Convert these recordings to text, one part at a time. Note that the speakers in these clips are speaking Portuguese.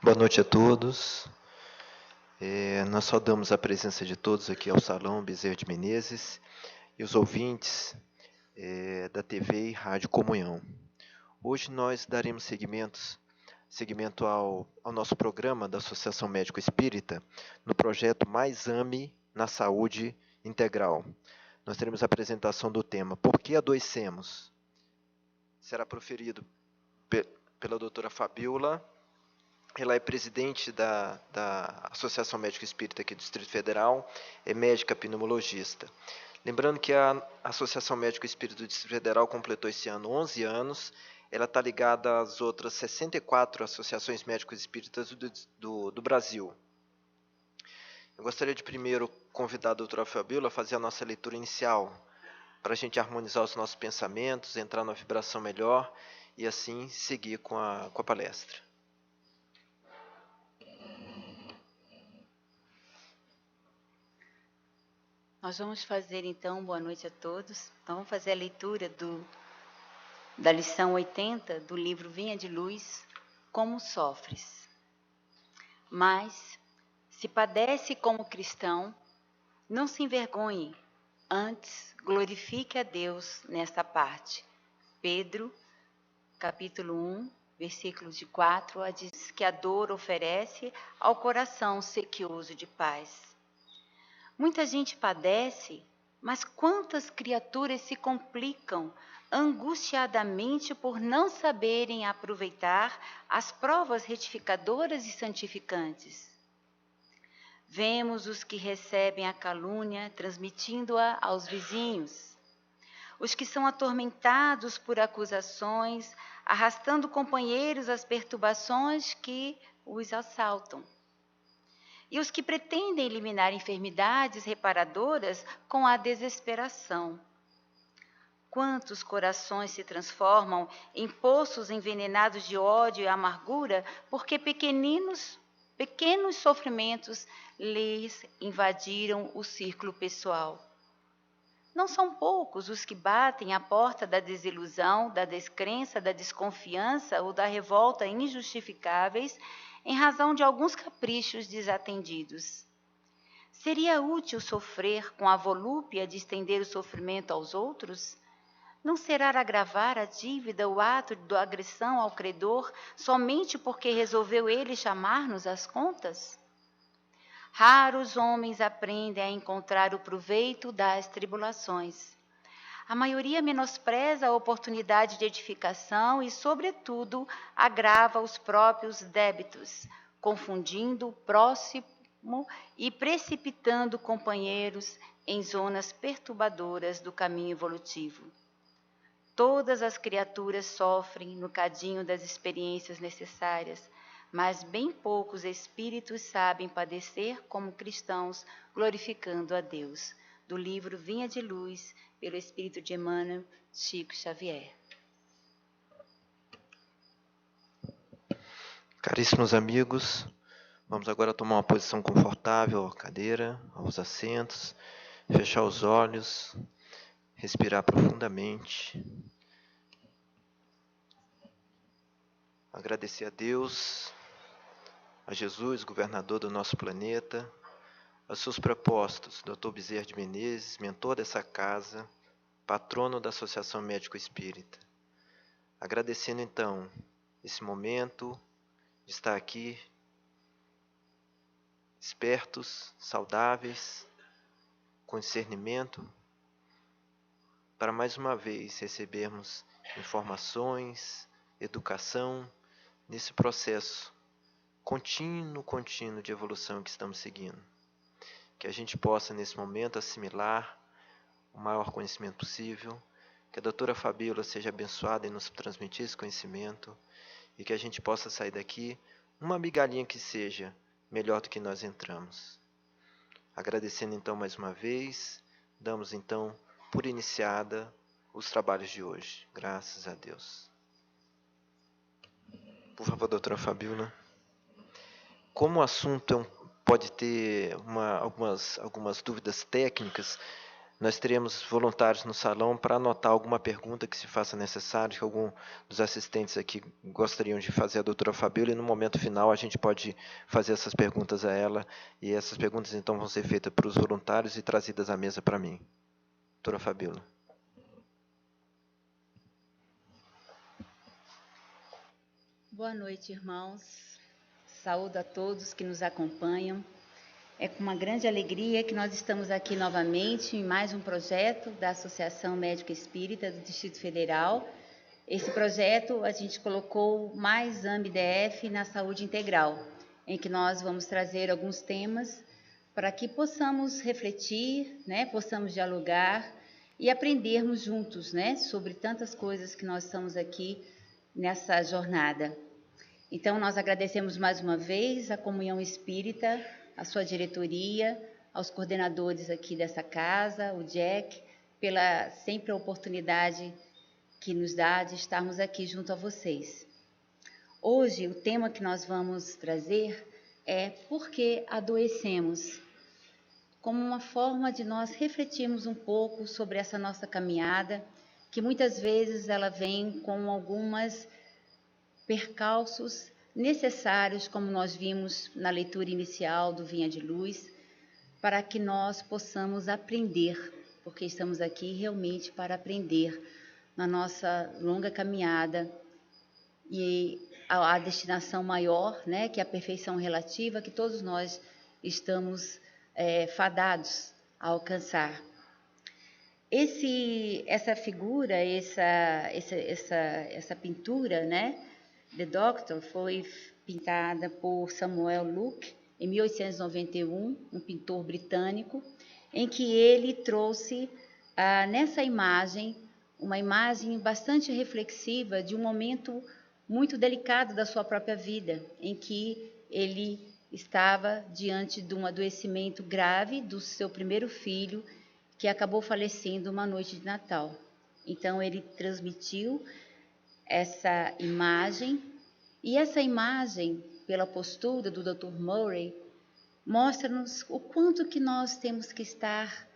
Boa noite a todos. Nós saudamos a presença de todos aqui ao Salão Bezerra de Menezes e os ouvintes da TV e Rádio Comunhão. Hoje nós daremos seguimento ao nosso programa da Associação Médico Espírita no projeto Mais Ame na Saúde Integral. Nós teremos a apresentação do tema Por que adoecemos? Será proferido pela doutora Fabiola. Ela é presidente da Associação Médico Espírita aqui do Distrito Federal, é médica pneumologista. Lembrando que a Associação Médico Espírita do Distrito Federal completou esse ano 11 anos, ela está ligada às outras 64 associações médicos espíritas do Brasil. Eu gostaria de primeiro convidar a doutora Fabiola a fazer a nossa leitura inicial, para a gente harmonizar os nossos pensamentos, entrar numa vibração melhor e assim seguir com a palestra. Nós vamos fazer então, boa noite a todos. Então vamos fazer a leitura da lição 80 do livro Vinha de Luz, Como Sofres. Mas, se padece como cristão, não se envergonhe, antes glorifique a Deus nesta parte. Pedro, capítulo 1, versículos de 4 a 10, que a dor oferece ao coração sequioso de paz. Muita gente padece, mas quantas criaturas se complicam angustiadamente por não saberem aproveitar as provas retificadoras e santificantes. Vemos os que recebem a calúnia, transmitindo-a aos vizinhos. Os que são atormentados por acusações, arrastando companheiros às perturbações que os assaltam. E os que pretendem eliminar enfermidades reparadoras com a desesperação. Quantos corações se transformam em poços envenenados de ódio e amargura porque pequenos sofrimentos lhes invadiram o círculo pessoal. Não são poucos os que batem à porta da desilusão, da descrença, da desconfiança ou da revolta injustificáveis em razão de alguns caprichos desatendidos. Seria útil sofrer com a volúpia de estender o sofrimento aos outros? Não será agravar a dívida o ato da agressão ao credor somente porque resolveu ele chamar-nos às contas? Raros homens aprendem a encontrar o proveito das tribulações. A maioria menospreza a oportunidade de edificação e, sobretudo, agrava os próprios débitos, confundindo o próximo e precipitando companheiros em zonas perturbadoras do caminho evolutivo. Todas as criaturas sofrem no cadinho das experiências necessárias, mas bem poucos espíritos sabem padecer como cristãos, glorificando a Deus. Do livro Vinha de Luz, pelo Espírito de Emmanuel, Chico Xavier. Caríssimos amigos, vamos agora tomar uma posição confortável à cadeira, aos assentos, fechar os olhos, respirar profundamente. Agradecer a Deus, a Jesus, governador do nosso planeta, aos seus propósitos, Dr. Bezerra de Menezes, mentor dessa casa, patrono da Associação Médico Espírita. Agradecendo então esse momento de estar aqui, espertos, saudáveis, com discernimento, para mais uma vez recebermos informações, educação, nesse processo contínuo de evolução que estamos seguindo. Que a gente possa, nesse momento, assimilar o maior conhecimento possível, que a doutora Fabiola seja abençoada em nos transmitir esse conhecimento e que a gente possa sair daqui, uma migalhinha que seja, melhor do que nós entramos. Agradecendo então mais uma vez, damos então por iniciada os trabalhos de hoje. Graças a Deus. Por favor, doutora Fabiola. Como o assunto pode ter algumas dúvidas técnicas, Nós teremos voluntários no salão para anotar alguma pergunta que se faça necessário, que algum dos assistentes aqui gostariam de fazer à doutora Fabíola, e no momento final a gente pode fazer essas perguntas a ela, e essas perguntas então vão ser feitas para os voluntários e trazidas à mesa para mim. Doutora Fabíola. Boa noite, irmãos. Saúdo a todos que nos acompanham. É com uma grande alegria que nós estamos aqui novamente em mais um projeto da Associação Médica Espírita do Distrito Federal. Esse projeto a gente colocou mais AMBDF na saúde integral, em que nós vamos trazer alguns temas para que possamos refletir, né, possamos dialogar e aprendermos juntos, né, sobre tantas coisas que nós estamos aqui nessa jornada. Então, nós agradecemos mais uma vez a Comunhão Espírita, a sua diretoria, aos coordenadores aqui dessa casa, o Jack, pela sempre a oportunidade que nos dá de estarmos aqui junto a vocês. Hoje, o tema que nós vamos trazer é por que adoecemos, como uma forma de nós refletirmos um pouco sobre essa nossa caminhada, que muitas vezes ela vem com algumas percalços necessários, como nós vimos na leitura inicial do Vinha de Luz, para que nós possamos aprender, porque estamos aqui realmente para aprender na nossa longa caminhada e a destinação maior, né, que é a perfeição relativa, que todos nós estamos fadados a alcançar. Essa figura, essa pintura, né, The Doctor, foi pintada por Samuel Luke em 1891, um pintor britânico, em que ele trouxe nessa imagem, uma imagem bastante reflexiva de um momento muito delicado da sua própria vida, em que ele estava diante de um adoecimento grave do seu primeiro filho, que acabou falecendo uma noite de Natal. Então, ele transmitiu essa imagem, e essa imagem, pela postura do Dr. Murray, mostra-nos o quanto que nós temos que estar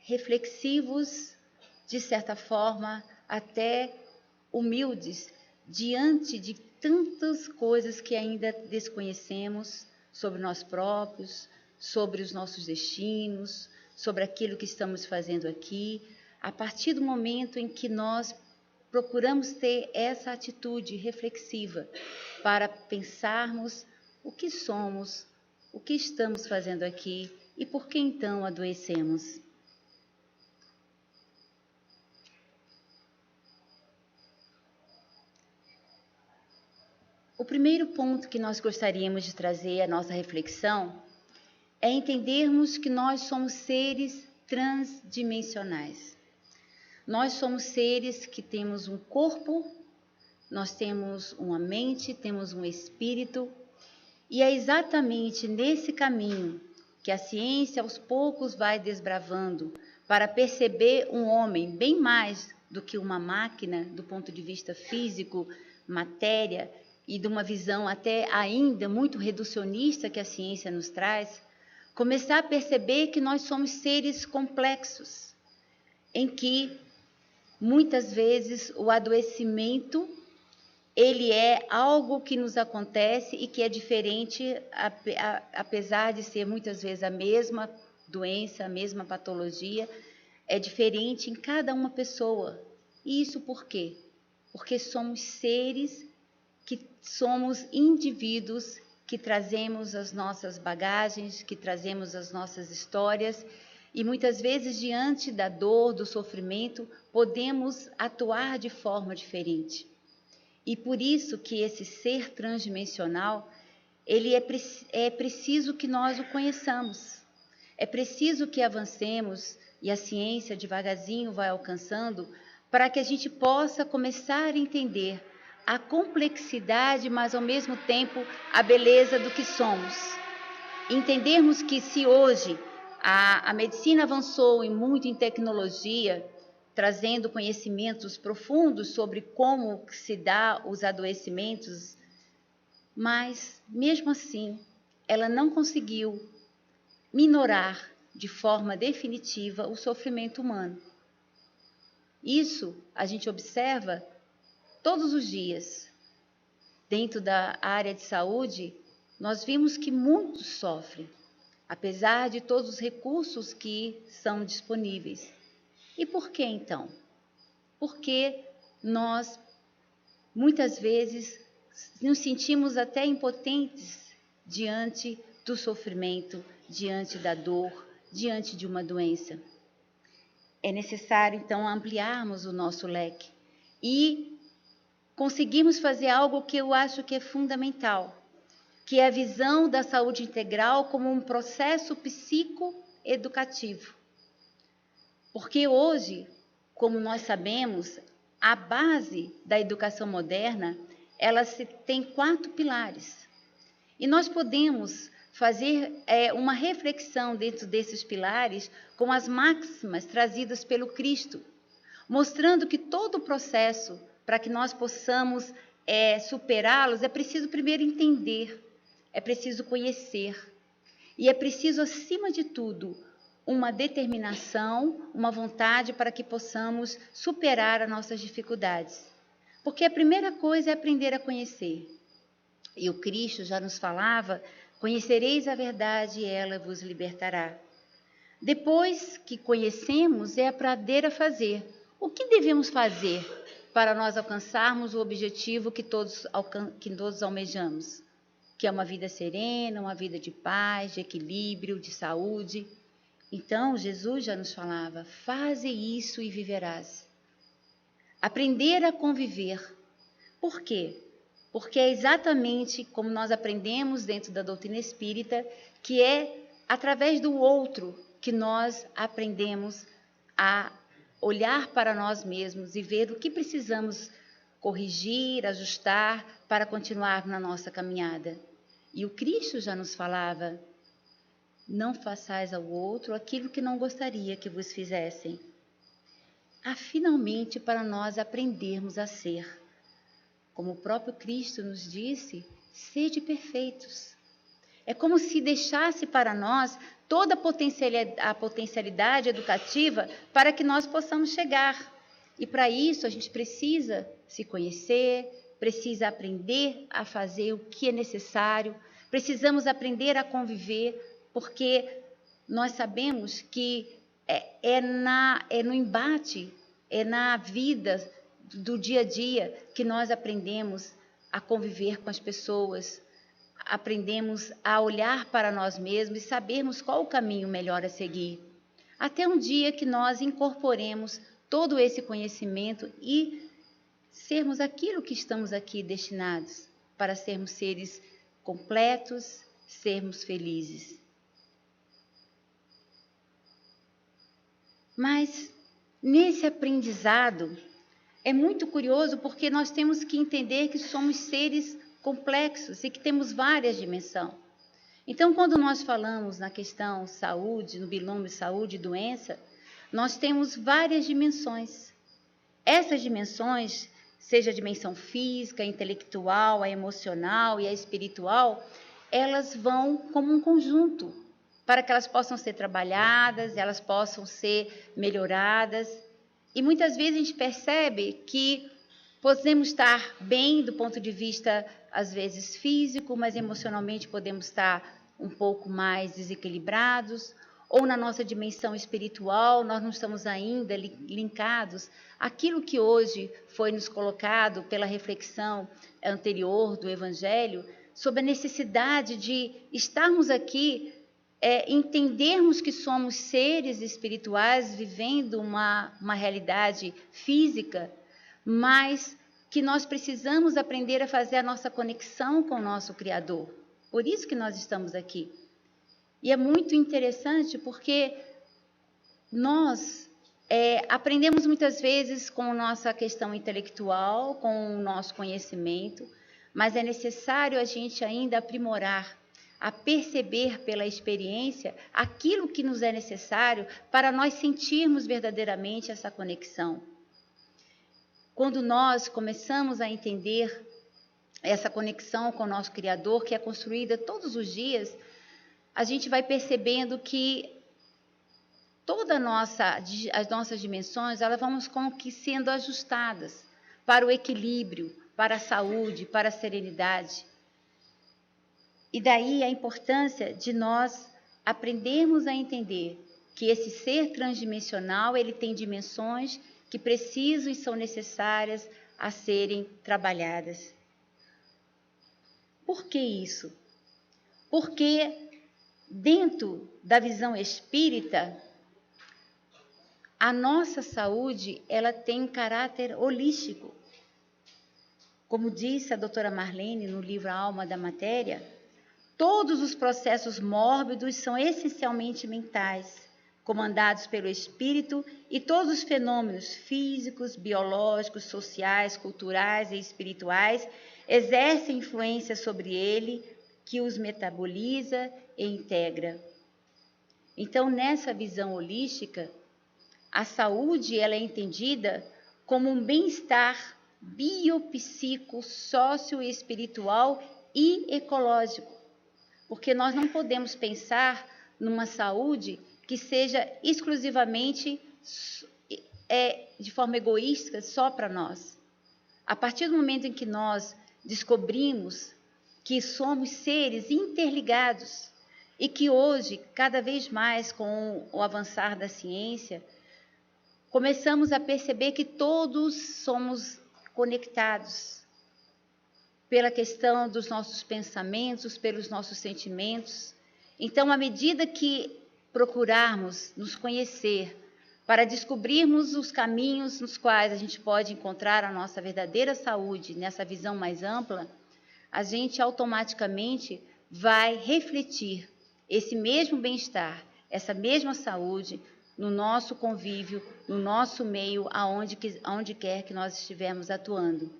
reflexivos, de certa forma, até humildes, diante de tantas coisas que ainda desconhecemos sobre nós próprios, sobre os nossos destinos, sobre aquilo que estamos fazendo aqui, a partir do momento em que nós procuramos ter essa atitude reflexiva para pensarmos o que somos, o que estamos fazendo aqui e por que então adoecemos. O primeiro ponto que nós gostaríamos de trazer à nossa reflexão é entendermos que nós somos seres transdimensionais. Nós somos seres que temos um corpo, nós temos uma mente, temos um espírito, e é exatamente nesse caminho que a ciência aos poucos vai desbravando para perceber um homem bem mais do que uma máquina do ponto de vista físico, matéria, e de uma visão até ainda muito reducionista que a ciência nos traz, começar a perceber que nós somos seres complexos, em que muitas vezes o adoecimento ele é algo que nos acontece e que é diferente, apesar de ser muitas vezes a mesma doença, a mesma patologia, é diferente em cada uma pessoa. E isso por quê? Porque somos seres que somos indivíduos que trazemos as nossas bagagens, que trazemos as nossas histórias, e muitas vezes, diante da dor, do sofrimento, podemos atuar de forma diferente. E por isso que esse ser transdimensional, ele é preciso que nós o conheçamos. É preciso que avancemos, e a ciência devagarzinho vai alcançando, para que a gente possa começar a entender a complexidade, mas ao mesmo tempo a beleza do que somos. Entendermos que se hoje a medicina avançou muito em tecnologia, trazendo conhecimentos profundos sobre como se dá os adoecimentos, mas mesmo assim ela não conseguiu minorar de forma definitiva o sofrimento humano. Isso a gente observa todos os dias. Dentro da área de saúde, nós vimos que muitos sofrem, apesar de todos os recursos que são disponíveis. E por que então? Porque nós, muitas vezes, nos sentimos até impotentes diante do sofrimento, diante da dor, diante de uma doença. É necessário, então, ampliarmos o nosso leque e conseguirmos fazer algo que eu acho que é fundamental, que é a visão da saúde integral como um processo psicoeducativo. Porque hoje, como nós sabemos, a base da educação moderna, ela tem 4 pilares. E nós podemos fazer uma reflexão dentro desses pilares com as máximas trazidas pelo Cristo, mostrando que todo o processo, para que nós possamos superá-los, é preciso primeiro entender, é preciso conhecer, e é preciso, acima de tudo, uma determinação, uma vontade para que possamos superar as nossas dificuldades. Porque a primeira coisa é aprender a conhecer. E o Cristo já nos falava: conhecereis a verdade e ela vos libertará. Depois que conhecemos, é aprender a fazer. O que devemos fazer para nós alcançarmos o objetivo que todos almejamos? Que é uma vida serena, uma vida de paz, de equilíbrio, de saúde. Então, Jesus já nos falava: faze isso e viverás. Aprender a conviver. Por quê? Porque é exatamente como nós aprendemos dentro da doutrina espírita, que é através do outro que nós aprendemos a olhar para nós mesmos e ver o que precisamos corrigir, ajustar para continuar na nossa caminhada. E o Cristo já nos falava: não façais ao outro aquilo que não gostaria que vos fizessem. Finalmente, para nós aprendermos a ser. Como o próprio Cristo nos disse, sede perfeitos. É como se deixasse para nós toda a potencialidade educativa para que nós possamos chegar. E para isso a gente precisa se conhecer, precisa aprender a fazer o que é necessário, precisamos aprender a conviver, porque nós sabemos que é no embate, é na vida do dia a dia que nós aprendemos a conviver com as pessoas, aprendemos a olhar para nós mesmos e sabermos qual o caminho melhor a seguir. Até um dia que nós incorporemos todo esse conhecimento e sermos aquilo que estamos aqui destinados, para sermos seres completos, sermos felizes. Mas nesse aprendizado é muito curioso, porque nós temos que entender que somos seres complexos e que temos várias dimensões. Então, quando nós falamos na questão saúde, no binômio saúde e doença, nós temos várias dimensões. Essas dimensões, seja a dimensão física, a intelectual, a emocional e a espiritual, elas vão como um conjunto, para que elas possam ser trabalhadas, elas possam ser melhoradas. E muitas vezes a gente percebe que podemos estar bem do ponto de vista, às vezes, físico, mas emocionalmente podemos estar um pouco mais desequilibrados, ou na nossa dimensão espiritual, nós não estamos ainda linkados àquilo que hoje foi nos colocado pela reflexão anterior do Evangelho, sobre a necessidade de estarmos aqui, entendermos que somos seres espirituais vivendo uma realidade física, mas que nós precisamos aprender a fazer a nossa conexão com o nosso Criador. Por isso que nós estamos aqui. E é muito interessante porque nós aprendemos muitas vezes com a nossa questão intelectual, com o nosso conhecimento, mas é necessário a gente ainda aprimorar, a perceber pela experiência aquilo que nos é necessário para nós sentirmos verdadeiramente essa conexão. Quando nós começamos a entender essa conexão com o nosso Criador, que é construída todos os dias, a gente vai percebendo que as nossas dimensões, elas vão como que sendo ajustadas para o equilíbrio, para a saúde, para a serenidade. E daí a importância de nós aprendermos a entender que esse ser transdimensional, ele tem dimensões que precisam e são necessárias a serem trabalhadas. Por que isso? Porque dentro da visão espírita, a nossa saúde, ela tem um caráter holístico. Como disse a doutora Marlene no livro A Alma da Matéria, todos os processos mórbidos são essencialmente mentais, comandados pelo espírito, e todos os fenômenos físicos, biológicos, sociais, culturais e espirituais exercem influência sobre ele, que os metaboliza e integra. Então, nessa visão holística, a saúde ela é entendida como um bem-estar biopsíquico, socioespiritual e ecológico, porque nós não podemos pensar numa saúde que seja exclusivamente de forma egoísta só para nós. A partir do momento em que nós descobrimos que somos seres interligados e que hoje, cada vez mais com o avançar da ciência, começamos a perceber que todos somos conectados pela questão dos nossos pensamentos, pelos nossos sentimentos. Então, à medida que procurarmos nos conhecer, para descobrirmos os caminhos nos quais a gente pode encontrar a nossa verdadeira saúde, nessa visão mais ampla, a gente automaticamente vai refletir esse mesmo bem-estar, essa mesma saúde no nosso convívio, no nosso meio, aonde quer que nós estivermos atuando.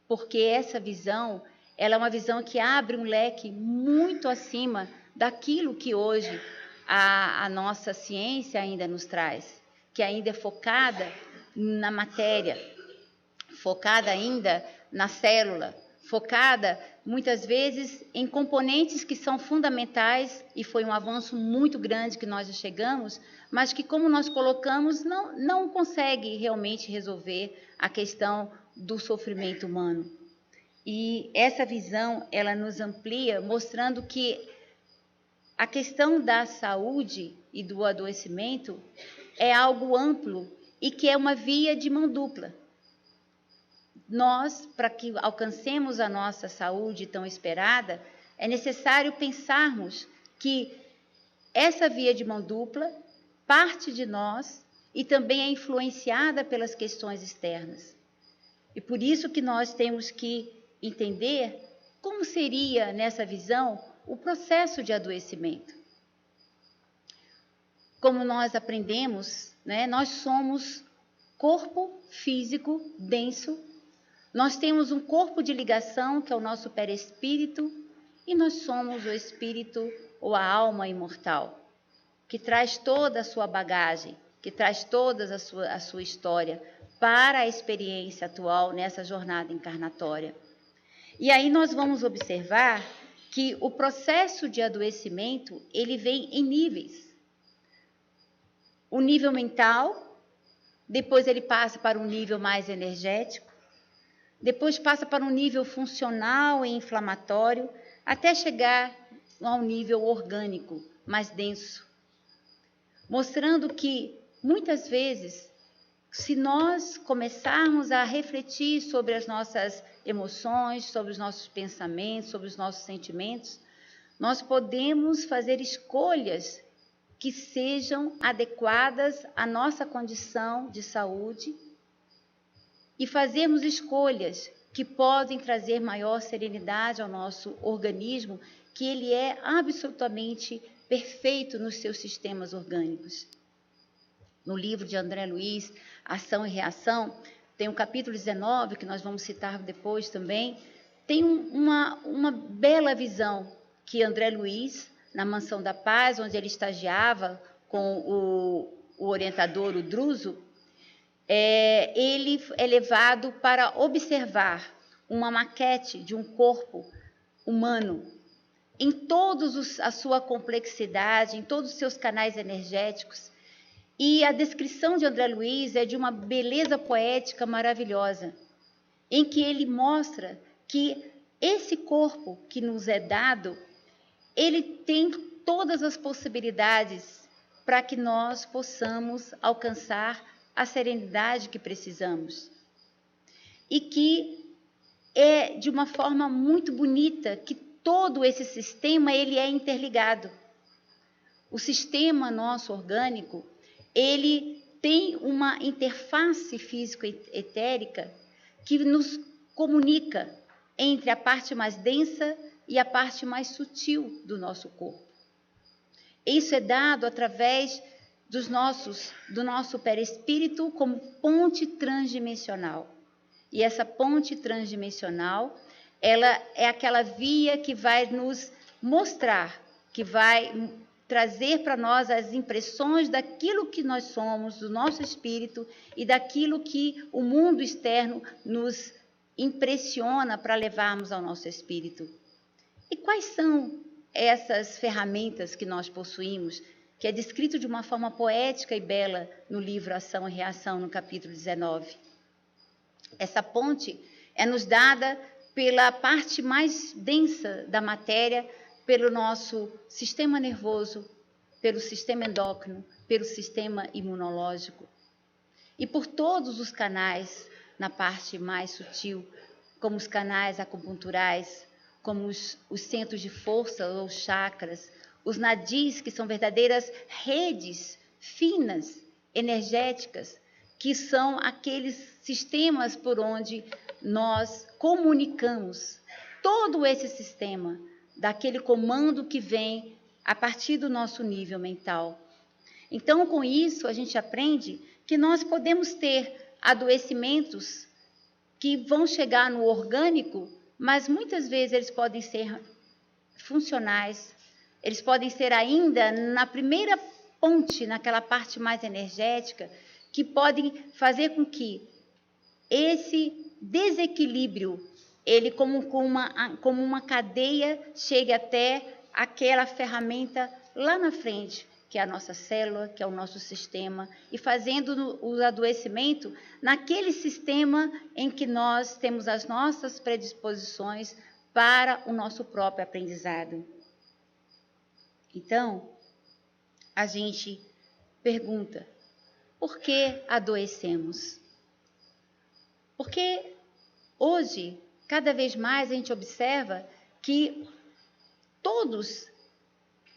Porque essa visão, ela é uma visão que abre um leque muito acima daquilo que hoje a nossa ciência ainda nos traz, que ainda é focada na matéria, focada ainda na célula, focada muitas vezes em componentes que são fundamentais, e foi um avanço muito grande que nós já chegamos, mas que, como nós colocamos, não consegue realmente resolver a questão do sofrimento humano. E essa visão, ela nos amplia, mostrando que a questão da saúde e do adoecimento é algo amplo e que é uma via de mão dupla. Nós, para que alcancemos a nossa saúde tão esperada, é necessário pensarmos que essa via de mão dupla parte de nós e também é influenciada pelas questões externas. E por isso que nós temos que entender como seria, nessa visão, o processo de adoecimento. Como nós aprendemos, né, nós somos corpo físico denso, nós temos um corpo de ligação, que é o nosso perispírito, e nós somos o espírito ou a alma imortal, que traz toda a sua bagagem, que traz toda a sua história para a experiência atual nessa jornada encarnatória. E aí nós vamos observar que o processo de adoecimento, ele vem em níveis. O nível mental, depois ele passa para um nível mais energético, depois passa para um nível funcional e inflamatório, até chegar a um nível orgânico, mais denso. Mostrando que, muitas vezes, se nós começarmos a refletir sobre as nossas emoções, sobre os nossos pensamentos, sobre os nossos sentimentos, nós podemos fazer escolhas que sejam adequadas à nossa condição de saúde e fazermos escolhas que podem trazer maior serenidade ao nosso organismo, que ele é absolutamente perfeito nos seus sistemas orgânicos. No livro de André Luiz, Ação e Reação, tem o capítulo 19, que nós vamos citar depois também, tem uma bela visão que André Luiz, na Mansão da Paz, onde ele estagiava com o orientador, o Druso, ele é levado para observar uma maquete de um corpo humano, em toda a sua complexidade, em todos os seus canais energéticos, E a descrição de André Luiz é de uma beleza poética maravilhosa, em que ele mostra que esse corpo que nos é dado, ele tem todas as possibilidades para que nós possamos alcançar a serenidade que precisamos. E que é de uma forma muito bonita que todo esse sistema ele é interligado. O sistema nosso orgânico, ele tem uma interface físico-etérica que nos comunica entre a parte mais densa e a parte mais sutil do nosso corpo. Isso é dado através do nosso perispírito como ponte transdimensional. E essa ponte transdimensional, ela é aquela via que vai nos mostrar, que vai trazer para nós as impressões daquilo que nós somos, do nosso espírito e daquilo que o mundo externo nos impressiona para levarmos ao nosso espírito. E quais são essas ferramentas que nós possuímos, que é descrito de uma forma poética e bela no livro Ação e Reação, no capítulo 19? Essa ponte é nos dada pela parte mais densa da matéria, pelo nosso sistema nervoso, pelo sistema endócrino, pelo sistema imunológico. E por todos os canais na parte mais sutil, como os canais acupunturais, como os centros de força ou chakras, os nadis, que são verdadeiras redes finas, energéticas, que são aqueles sistemas por onde nós comunicamos todo esse sistema, daquele comando que vem a partir do nosso nível mental. Então, com isso, a gente aprende que nós podemos ter adoecimentos que vão chegar no orgânico, mas muitas vezes eles podem ser funcionais, eles podem ser ainda na primeira ponte, naquela parte mais energética, que podem fazer com que esse desequilíbrio, ele como uma cadeia, chegue até aquela ferramenta lá na frente, que é a nossa célula, que é o nosso sistema, e fazendo o adoecimento naquele sistema em que nós temos as nossas predisposições para o nosso próprio aprendizado. Então, a gente pergunta, por que adoecemos? Porque hoje, cada vez mais a gente observa que todos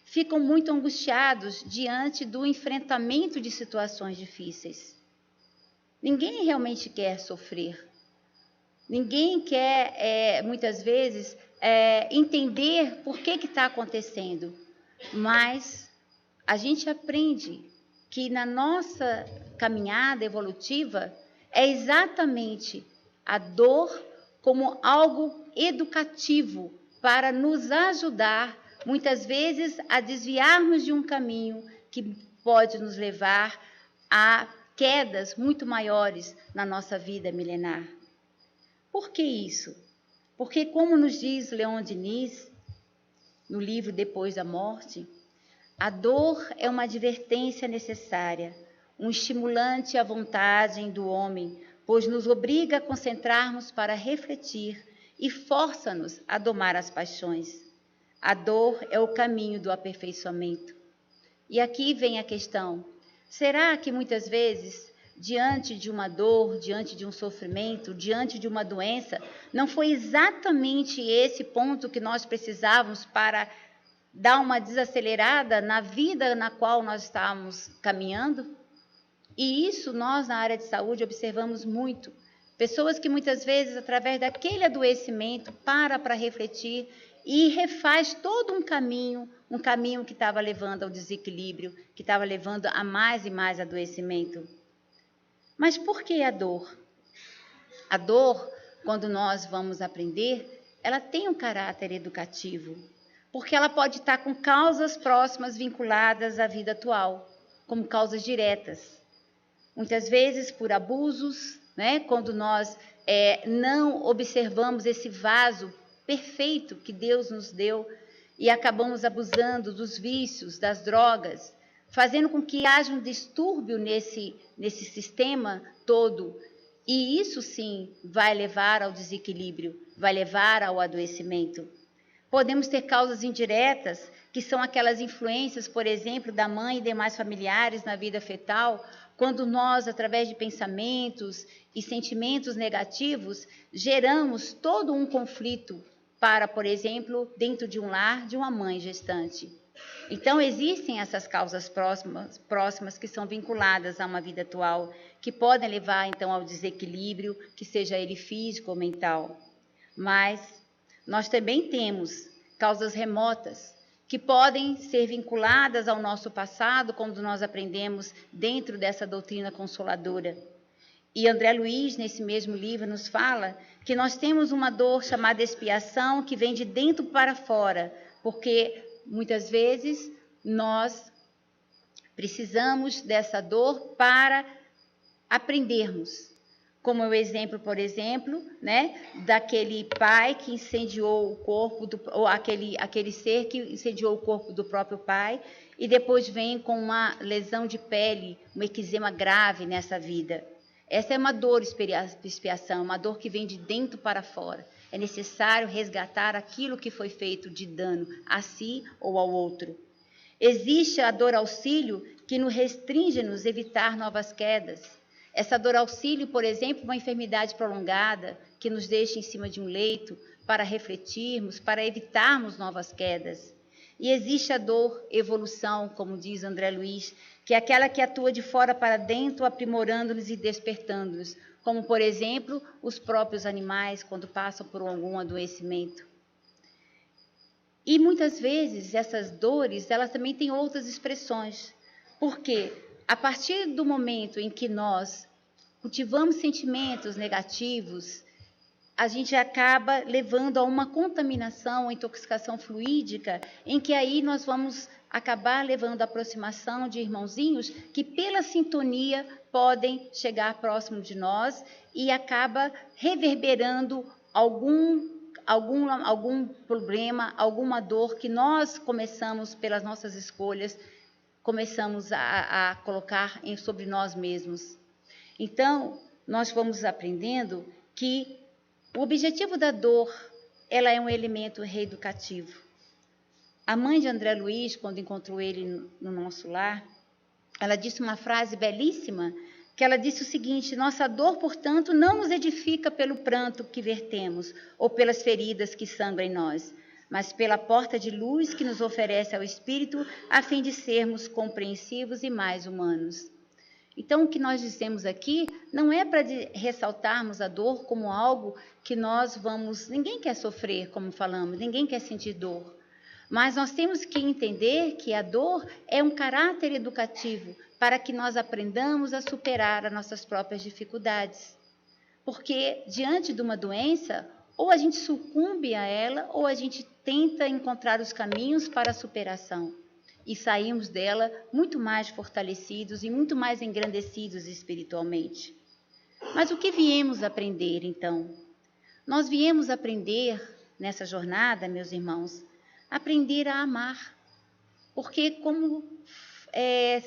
ficam muito angustiados diante do enfrentamento de situações difíceis. Ninguém realmente quer sofrer. Ninguém quer, muitas vezes, entender por que está acontecendo. Mas a gente aprende que na nossa caminhada evolutiva é exatamente a dor como algo educativo para nos ajudar, muitas vezes, a desviarmos de um caminho que pode nos levar a quedas muito maiores na nossa vida milenar. Por que isso? Porque, como nos diz Leon Denis, no livro Depois da Morte, a dor é uma advertência necessária, um estimulante à vontade do homem, pois nos obriga a concentrarmos para refletir e força-nos a domar as paixões. A dor é o caminho do aperfeiçoamento. E aqui vem a questão: será que muitas vezes, diante de uma dor, diante de um sofrimento, diante de uma doença, não foi exatamente esse ponto que nós precisávamos para dar uma desacelerada na vida na qual nós estávamos caminhando? E isso nós, na área de saúde, observamos muito. Pessoas que muitas vezes, através daquele adoecimento, para refletir e refaz todo um caminho que estava levando ao desequilíbrio, que estava levando a mais e mais adoecimento. Mas por que a dor? A dor, quando nós vamos aprender, ela tem um caráter educativo, porque ela pode estar com causas próximas vinculadas à vida atual, como causas diretas. Muitas vezes por abusos, né? Quando nós não observamos esse vaso perfeito que Deus nos deu e acabamos abusando dos vícios, das drogas, fazendo com que haja um distúrbio nesse sistema todo. E isso, sim, vai levar ao desequilíbrio, vai levar ao adoecimento. Podemos ter causas indiretas, que são aquelas influências, por exemplo, da mãe e demais familiares na vida fetal, quando nós, através de pensamentos e sentimentos negativos, geramos todo um conflito para, por exemplo, dentro de um lar de uma mãe gestante. Então, existem essas causas próximas que são vinculadas a uma vida atual, que podem levar, então, ao desequilíbrio, que seja ele físico ou mental. Mas nós também temos causas remotas, que podem ser vinculadas ao nosso passado, quando nós aprendemos dentro dessa doutrina consoladora. E André Luiz, nesse mesmo livro, nos fala que nós temos uma dor chamada expiação, que vem de dentro para fora, porque muitas vezes nós precisamos dessa dor para aprendermos. Como o exemplo, por exemplo, né, daquele pai que incendiou o corpo, ou aquele ser que incendiou o corpo do próprio pai, e depois vem com uma lesão de pele, um eczema grave nessa vida. Essa é uma dor expiação, uma dor que vem de dentro para fora. É necessário resgatar aquilo que foi feito de dano a si ou ao outro. Existe a dor auxílio que nos restringe-nos evitar novas quedas. Essa dor auxílio, por exemplo, uma enfermidade prolongada que nos deixa em cima de um leito para refletirmos, para evitarmos novas quedas. E existe a dor evolução, como diz André Luiz, que é aquela que atua de fora para dentro, aprimorando-nos e despertando-nos, como, por exemplo, os próprios animais quando passam por algum adoecimento. E muitas vezes essas dores, elas também têm outras expressões, porque a partir do momento em que nós cultivamos sentimentos negativos, a gente acaba levando a uma contaminação, uma intoxicação fluídica, em que aí nós vamos acabar levando a aproximação de irmãozinhos que, pela sintonia, podem chegar próximo de nós e acaba reverberando algum problema, alguma dor que nós começamos, pelas nossas escolhas, começamos a colocar sobre nós mesmos. Então, nós vamos aprendendo que o objetivo da dor, ela é um elemento reeducativo. A mãe de André Luiz, quando encontrou ele no nosso lar, ela disse uma frase belíssima, que ela disse o seguinte: nossa dor, portanto, não nos edifica pelo pranto que vertemos ou pelas feridas que sangram em nós, mas pela porta de luz que nos oferece ao Espírito, a fim de sermos compreensivos e mais humanos. Então, o que nós dizemos aqui não é para ressaltarmos a dor como algo que nós vamos... Ninguém quer sofrer, como falamos, ninguém quer sentir dor. Mas nós temos que entender que a dor é um caráter educativo para que nós aprendamos a superar as nossas próprias dificuldades. Porque, diante de uma doença, ou a gente sucumbe a ela, ou a gente tenta encontrar os caminhos para a superação. E saímos dela muito mais fortalecidos e muito mais engrandecidos espiritualmente. Mas o que viemos aprender, então? Nós viemos aprender, nessa jornada, meus irmãos, aprender a amar. Porque, como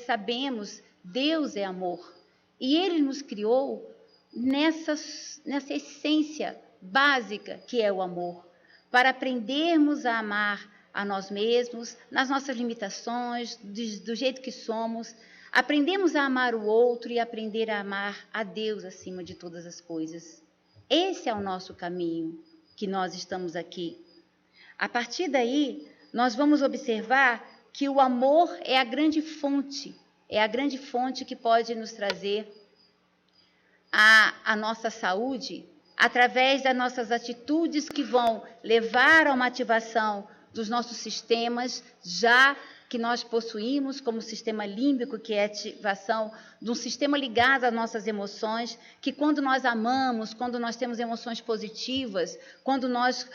sabemos, Deus é amor. E Ele nos criou nessa essência básica que é o amor, para aprendermos a amar a nós mesmos, nas nossas limitações, do jeito que somos. Aprendemos a amar o outro e aprender a amar a Deus acima de todas as coisas. Esse é o nosso caminho que nós estamos aqui. A partir daí, nós vamos observar que o amor é a grande fonte que pode nos trazer a nossa saúde, através das nossas atitudes que vão levar a uma ativação dos nossos sistemas, já que nós possuímos como sistema límbico, que é a ativação de um sistema ligado às nossas emoções, que quando nós amamos, quando nós temos emoções positivas, quando nós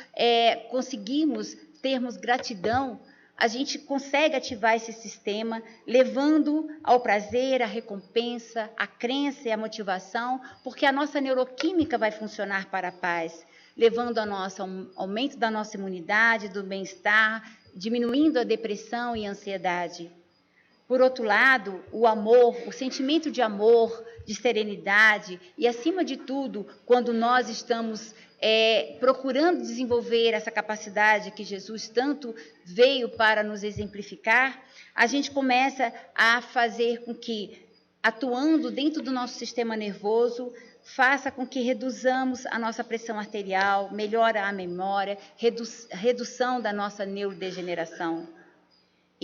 conseguimos termos gratidão, a gente consegue ativar esse sistema, levando ao prazer, à recompensa, à crença e à motivação, porque a nossa neuroquímica vai funcionar para a paz, levando ao aumento da nossa imunidade, do bem-estar, diminuindo a depressão e a ansiedade. Por outro lado, o amor, o sentimento de amor, de serenidade e, acima de tudo, quando nós estamos procurando desenvolver essa capacidade que Jesus tanto veio para nos exemplificar, a gente começa a fazer com que, atuando dentro do nosso sistema nervoso, faça com que reduzamos a nossa pressão arterial, melhora a memória, redução da nossa neurodegeneração.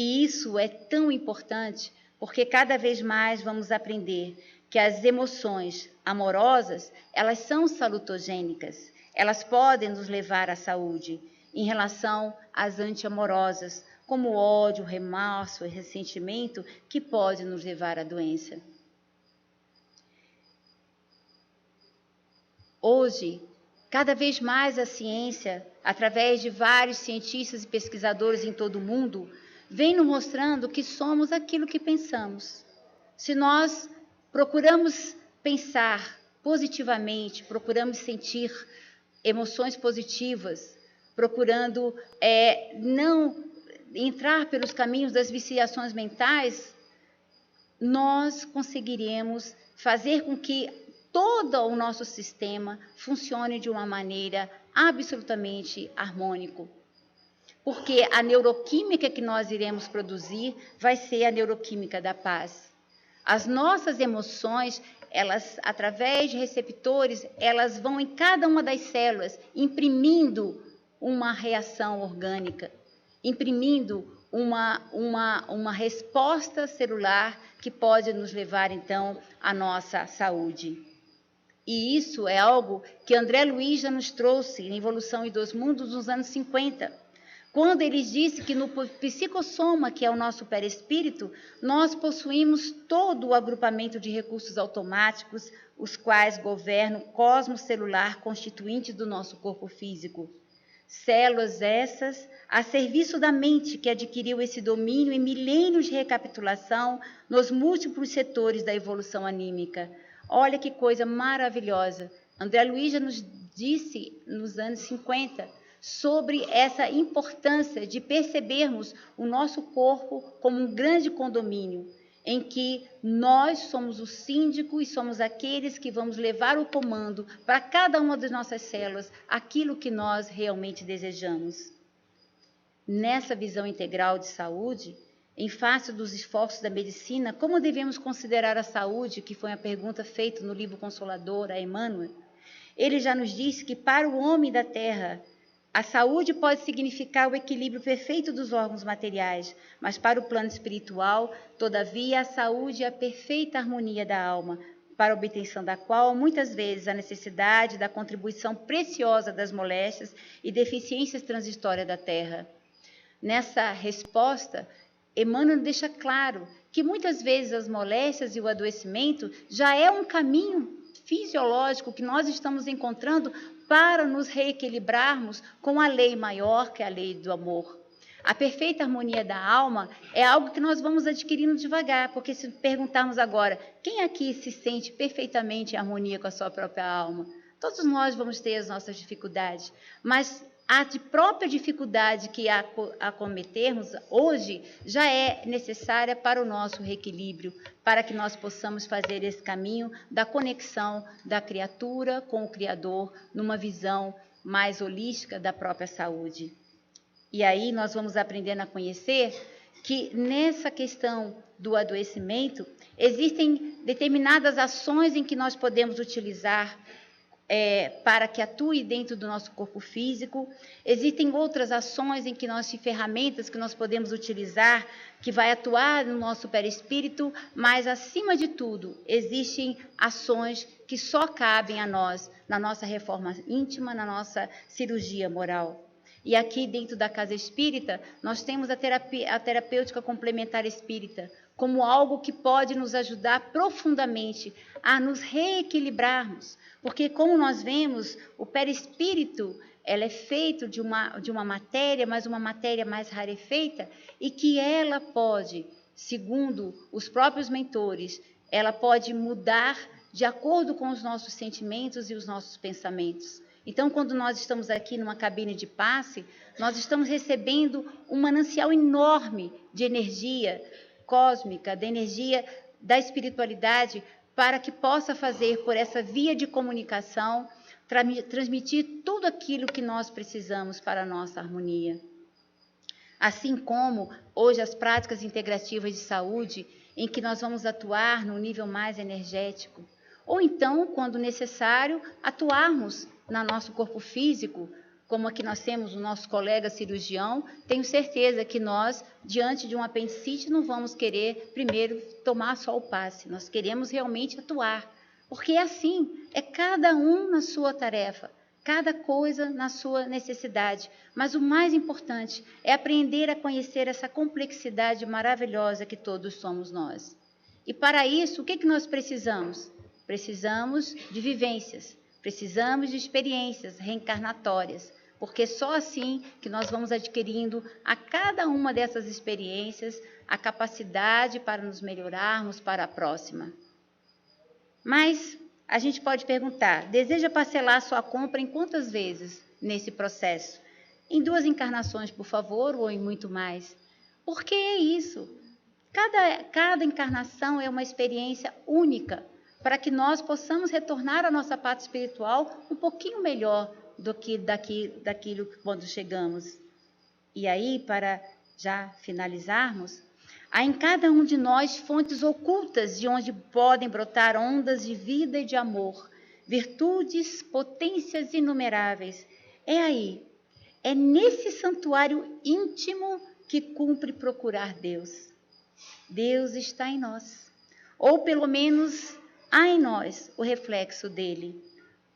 E isso é tão importante porque cada vez mais vamos aprender que as emoções amorosas, elas são salutogênicas, elas podem nos levar à saúde, em relação às anti-amorosas, como o ódio, o remorso, o ressentimento, que pode nos levar à doença. Hoje, cada vez mais a ciência, através de vários cientistas e pesquisadores em todo o mundo, vem nos mostrando que somos aquilo que pensamos. Se nós procuramos pensar positivamente, procuramos sentir emoções positivas, procurando não entrar pelos caminhos das viciações mentais, nós conseguiremos fazer com que todo o nosso sistema funcione de uma maneira absolutamente harmônica. Porque a neuroquímica que nós iremos produzir vai ser a neuroquímica da paz. As nossas emoções, elas, através de receptores, elas vão em cada uma das células, imprimindo uma reação orgânica, imprimindo uma resposta celular que pode nos levar, então, à nossa saúde. E isso é algo que André Luiz já nos trouxe em Evolução em Dois Mundos nos anos 50, quando ele disse que no psicossoma, que é o nosso perispírito, nós possuímos todo o agrupamento de recursos automáticos, os quais governam o cosmos celular constituinte do nosso corpo físico. Células essas a serviço da mente que adquiriu esse domínio em milênios de recapitulação nos múltiplos setores da evolução anímica. Olha que coisa maravilhosa. André Luiz já nos disse nos anos 50 sobre essa importância de percebermos o nosso corpo como um grande condomínio, em que nós somos o síndico e somos aqueles que vamos levar o comando para cada uma das nossas células, aquilo que nós realmente desejamos. Nessa visão integral de saúde, em face dos esforços da medicina, como devemos considerar a saúde, que foi a pergunta feita no livro Consolador, a Emmanuel? Ele já nos disse que para o homem da Terra, a saúde pode significar o equilíbrio perfeito dos órgãos materiais, mas para o plano espiritual, todavia, a saúde é a perfeita harmonia da alma, para a obtenção da qual, muitas vezes, a necessidade da contribuição preciosa das moléstias e deficiências transitórias da Terra. Nessa resposta, Emmanuel deixa claro que muitas vezes as moléstias e o adoecimento já é um caminho fisiológico que nós estamos encontrando para nos reequilibrarmos com a lei maior, que é a lei do amor. A perfeita harmonia da alma é algo que nós vamos adquirindo devagar, porque se perguntarmos agora, quem aqui se sente perfeitamente em harmonia com a sua própria alma? Todos nós vamos ter as nossas dificuldades, mas a própria dificuldade que acometermos hoje já é necessária para o nosso reequilíbrio, para que nós possamos fazer esse caminho da conexão da criatura com o Criador, numa visão mais holística da própria saúde. E aí nós vamos aprendendo a conhecer que nessa questão do adoecimento, existem determinadas ações em que nós podemos utilizar para que atue dentro do nosso corpo físico. Existem outras ações em que ferramentas que nós podemos utilizar, que vai atuar no nosso perispírito, mas, acima de tudo, existem ações que só cabem a nós, na nossa reforma íntima, na nossa cirurgia moral. E aqui, dentro da Casa Espírita, nós temos a terapêutica complementar espírita, como algo que pode nos ajudar profundamente a nos reequilibrarmos. Porque, como nós vemos, o perispírito ela é feito de uma matéria, mas uma matéria mais rarefeita, e que ela pode, segundo os próprios mentores, ela pode mudar de acordo com os nossos sentimentos e os nossos pensamentos. Então, quando nós estamos aqui numa cabine de passe, nós estamos recebendo um manancial enorme de energia, cósmica, da energia da espiritualidade, para que possa fazer por essa via de comunicação, transmitir tudo aquilo que nós precisamos para a nossa harmonia. Assim como hoje as práticas integrativas de saúde, em que nós vamos atuar no nível mais energético, ou então, quando necessário, atuarmos no nosso corpo físico, como aqui nós temos o nosso colega cirurgião, tenho certeza que nós, diante de um apendicite, não vamos querer primeiro tomar só o passe, nós queremos realmente atuar, porque é assim, é cada um na sua tarefa, cada coisa na sua necessidade, mas o mais importante é aprender a conhecer essa complexidade maravilhosa que todos somos nós. E para isso, o que nós precisamos? Precisamos de vivências, precisamos de experiências reencarnatórias, porque só assim que nós vamos adquirindo a cada uma dessas experiências a capacidade para nos melhorarmos para a próxima. Mas a gente pode perguntar, deseja parcelar sua compra em quantas vezes nesse processo? Em 2 encarnações, por favor, ou em muito mais? Por que é isso? Cada encarnação é uma experiência única, para que nós possamos retornar à nossa parte espiritual um pouquinho melhor do que daquilo quando chegamos. E aí, para já finalizarmos, há em cada um de nós fontes ocultas de onde podem brotar ondas de vida e de amor, virtudes, potências inumeráveis. É aí, é nesse santuário íntimo que cumpre procurar Deus. Deus está em nós, ou pelo menos há em nós o reflexo dele.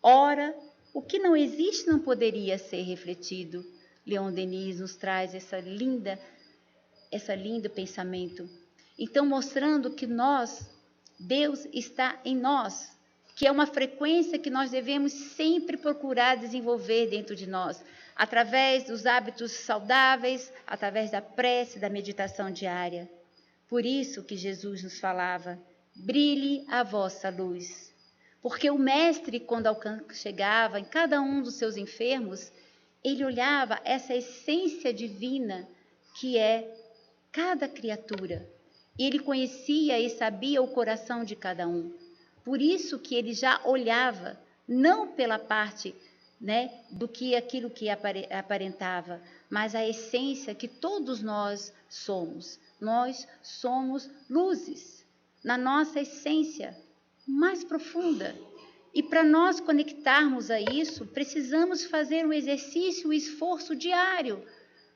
Ora, o que não existe não poderia ser refletido. Leon Denis nos traz esse lindo pensamento. Então, mostrando que Deus está em nós, que é uma frequência que nós devemos sempre procurar desenvolver dentro de nós, através dos hábitos saudáveis, através da prece, da meditação diária. Por isso que Jesus nos falava, brilhe a vossa luz. Porque o mestre, quando chegava em cada um dos seus enfermos, ele olhava essa essência divina que é cada criatura. Ele conhecia e sabia o coração de cada um. Por isso que ele já olhava, não pela parte, do que aquilo que aparentava, mas a essência que todos nós somos. Nós somos luzes, na nossa essência mais profunda. E para nós conectarmos a isso, precisamos fazer um exercício, um esforço diário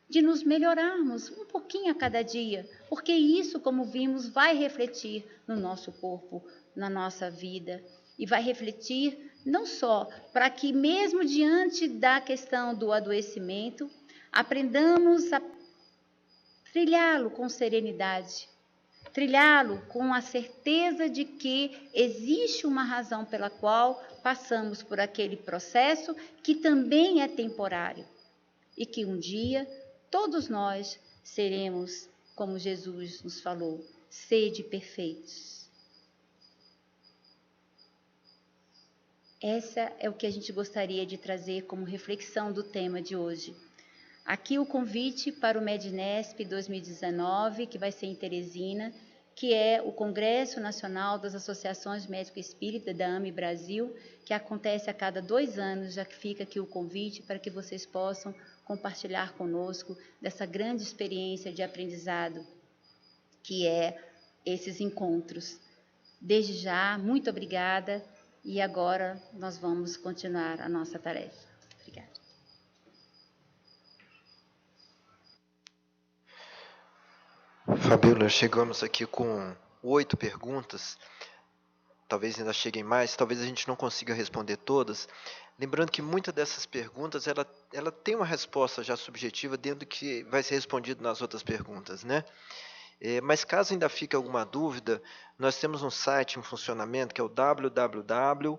de nos melhorarmos um pouquinho a cada dia, porque isso, como vimos, vai refletir no nosso corpo, na nossa vida, e vai refletir não só para que, mesmo diante da questão do adoecimento, aprendamos a trilhá-lo com serenidade, trilhá-lo com a certeza de que existe uma razão pela qual passamos por aquele processo que também é temporário e que um dia todos nós seremos, como Jesus nos falou, sede perfeitos. Essa é o que a gente gostaria de trazer como reflexão do tema de hoje. Aqui o convite para o Mednesp 2019, que vai ser em Teresina, que é o Congresso Nacional das Associações Médico Espírita da AME Brasil, que acontece a cada 2 anos, já que fica aqui o convite para que vocês possam compartilhar conosco dessa grande experiência de aprendizado que é esses encontros. Desde já, muito obrigada e agora nós vamos continuar a nossa tarefa. Obrigada. Fabíola, chegamos aqui com 8 perguntas, talvez ainda cheguem mais, talvez a gente não consiga responder todas. Lembrando que muitas dessas perguntas, ela tem uma resposta já subjetiva dentro do que vai ser respondido nas outras perguntas, né? Mas caso ainda fique alguma dúvida, nós temos um site em funcionamento que é o www.amdf.com.br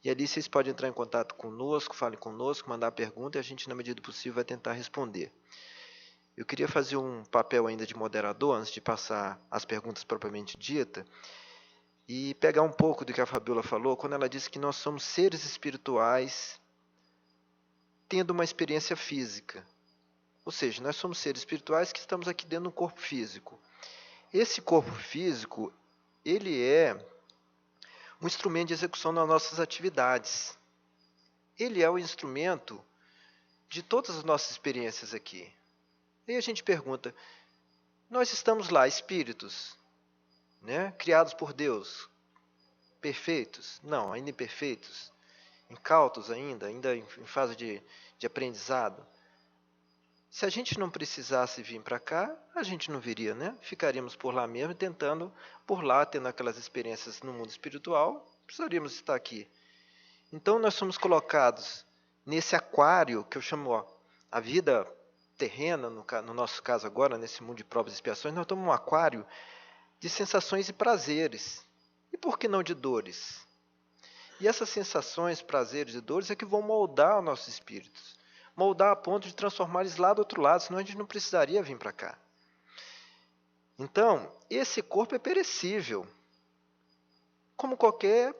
e ali vocês podem entrar em contato conosco, falem conosco, mandar pergunta e a gente, na medida do possível, vai tentar responder. Eu queria fazer um papel ainda de moderador, antes de passar as perguntas propriamente ditas, e pegar um pouco do que a Fabíola falou, quando ela disse que nós somos seres espirituais tendo uma experiência física. Ou seja, nós somos seres espirituais que estamos aqui dentro de um corpo físico. Esse corpo físico, ele é um instrumento de execução das nossas atividades. Ele é o instrumento de todas as nossas experiências aqui. E aí a gente pergunta, nós estamos lá, espíritos, né, criados por Deus, perfeitos? Não, ainda imperfeitos, incautos ainda em fase de aprendizado. Se a gente não precisasse vir para cá, a gente não viria, né? Ficaríamos por lá mesmo, tentando, por lá, tendo aquelas experiências no mundo espiritual, precisaríamos estar aqui. Então, nós somos colocados nesse aquário, que eu chamo a vida terrena, no nosso caso agora, nesse mundo de provas e expiações, nós estamos num aquário de sensações e prazeres. E por que não de dores? E essas sensações, prazeres e dores é que vão moldar os nossos espíritos. Moldar a ponto de transformar eles lá do outro lado, senão a gente não precisaria vir para cá. Então, esse corpo é perecível, como qualquer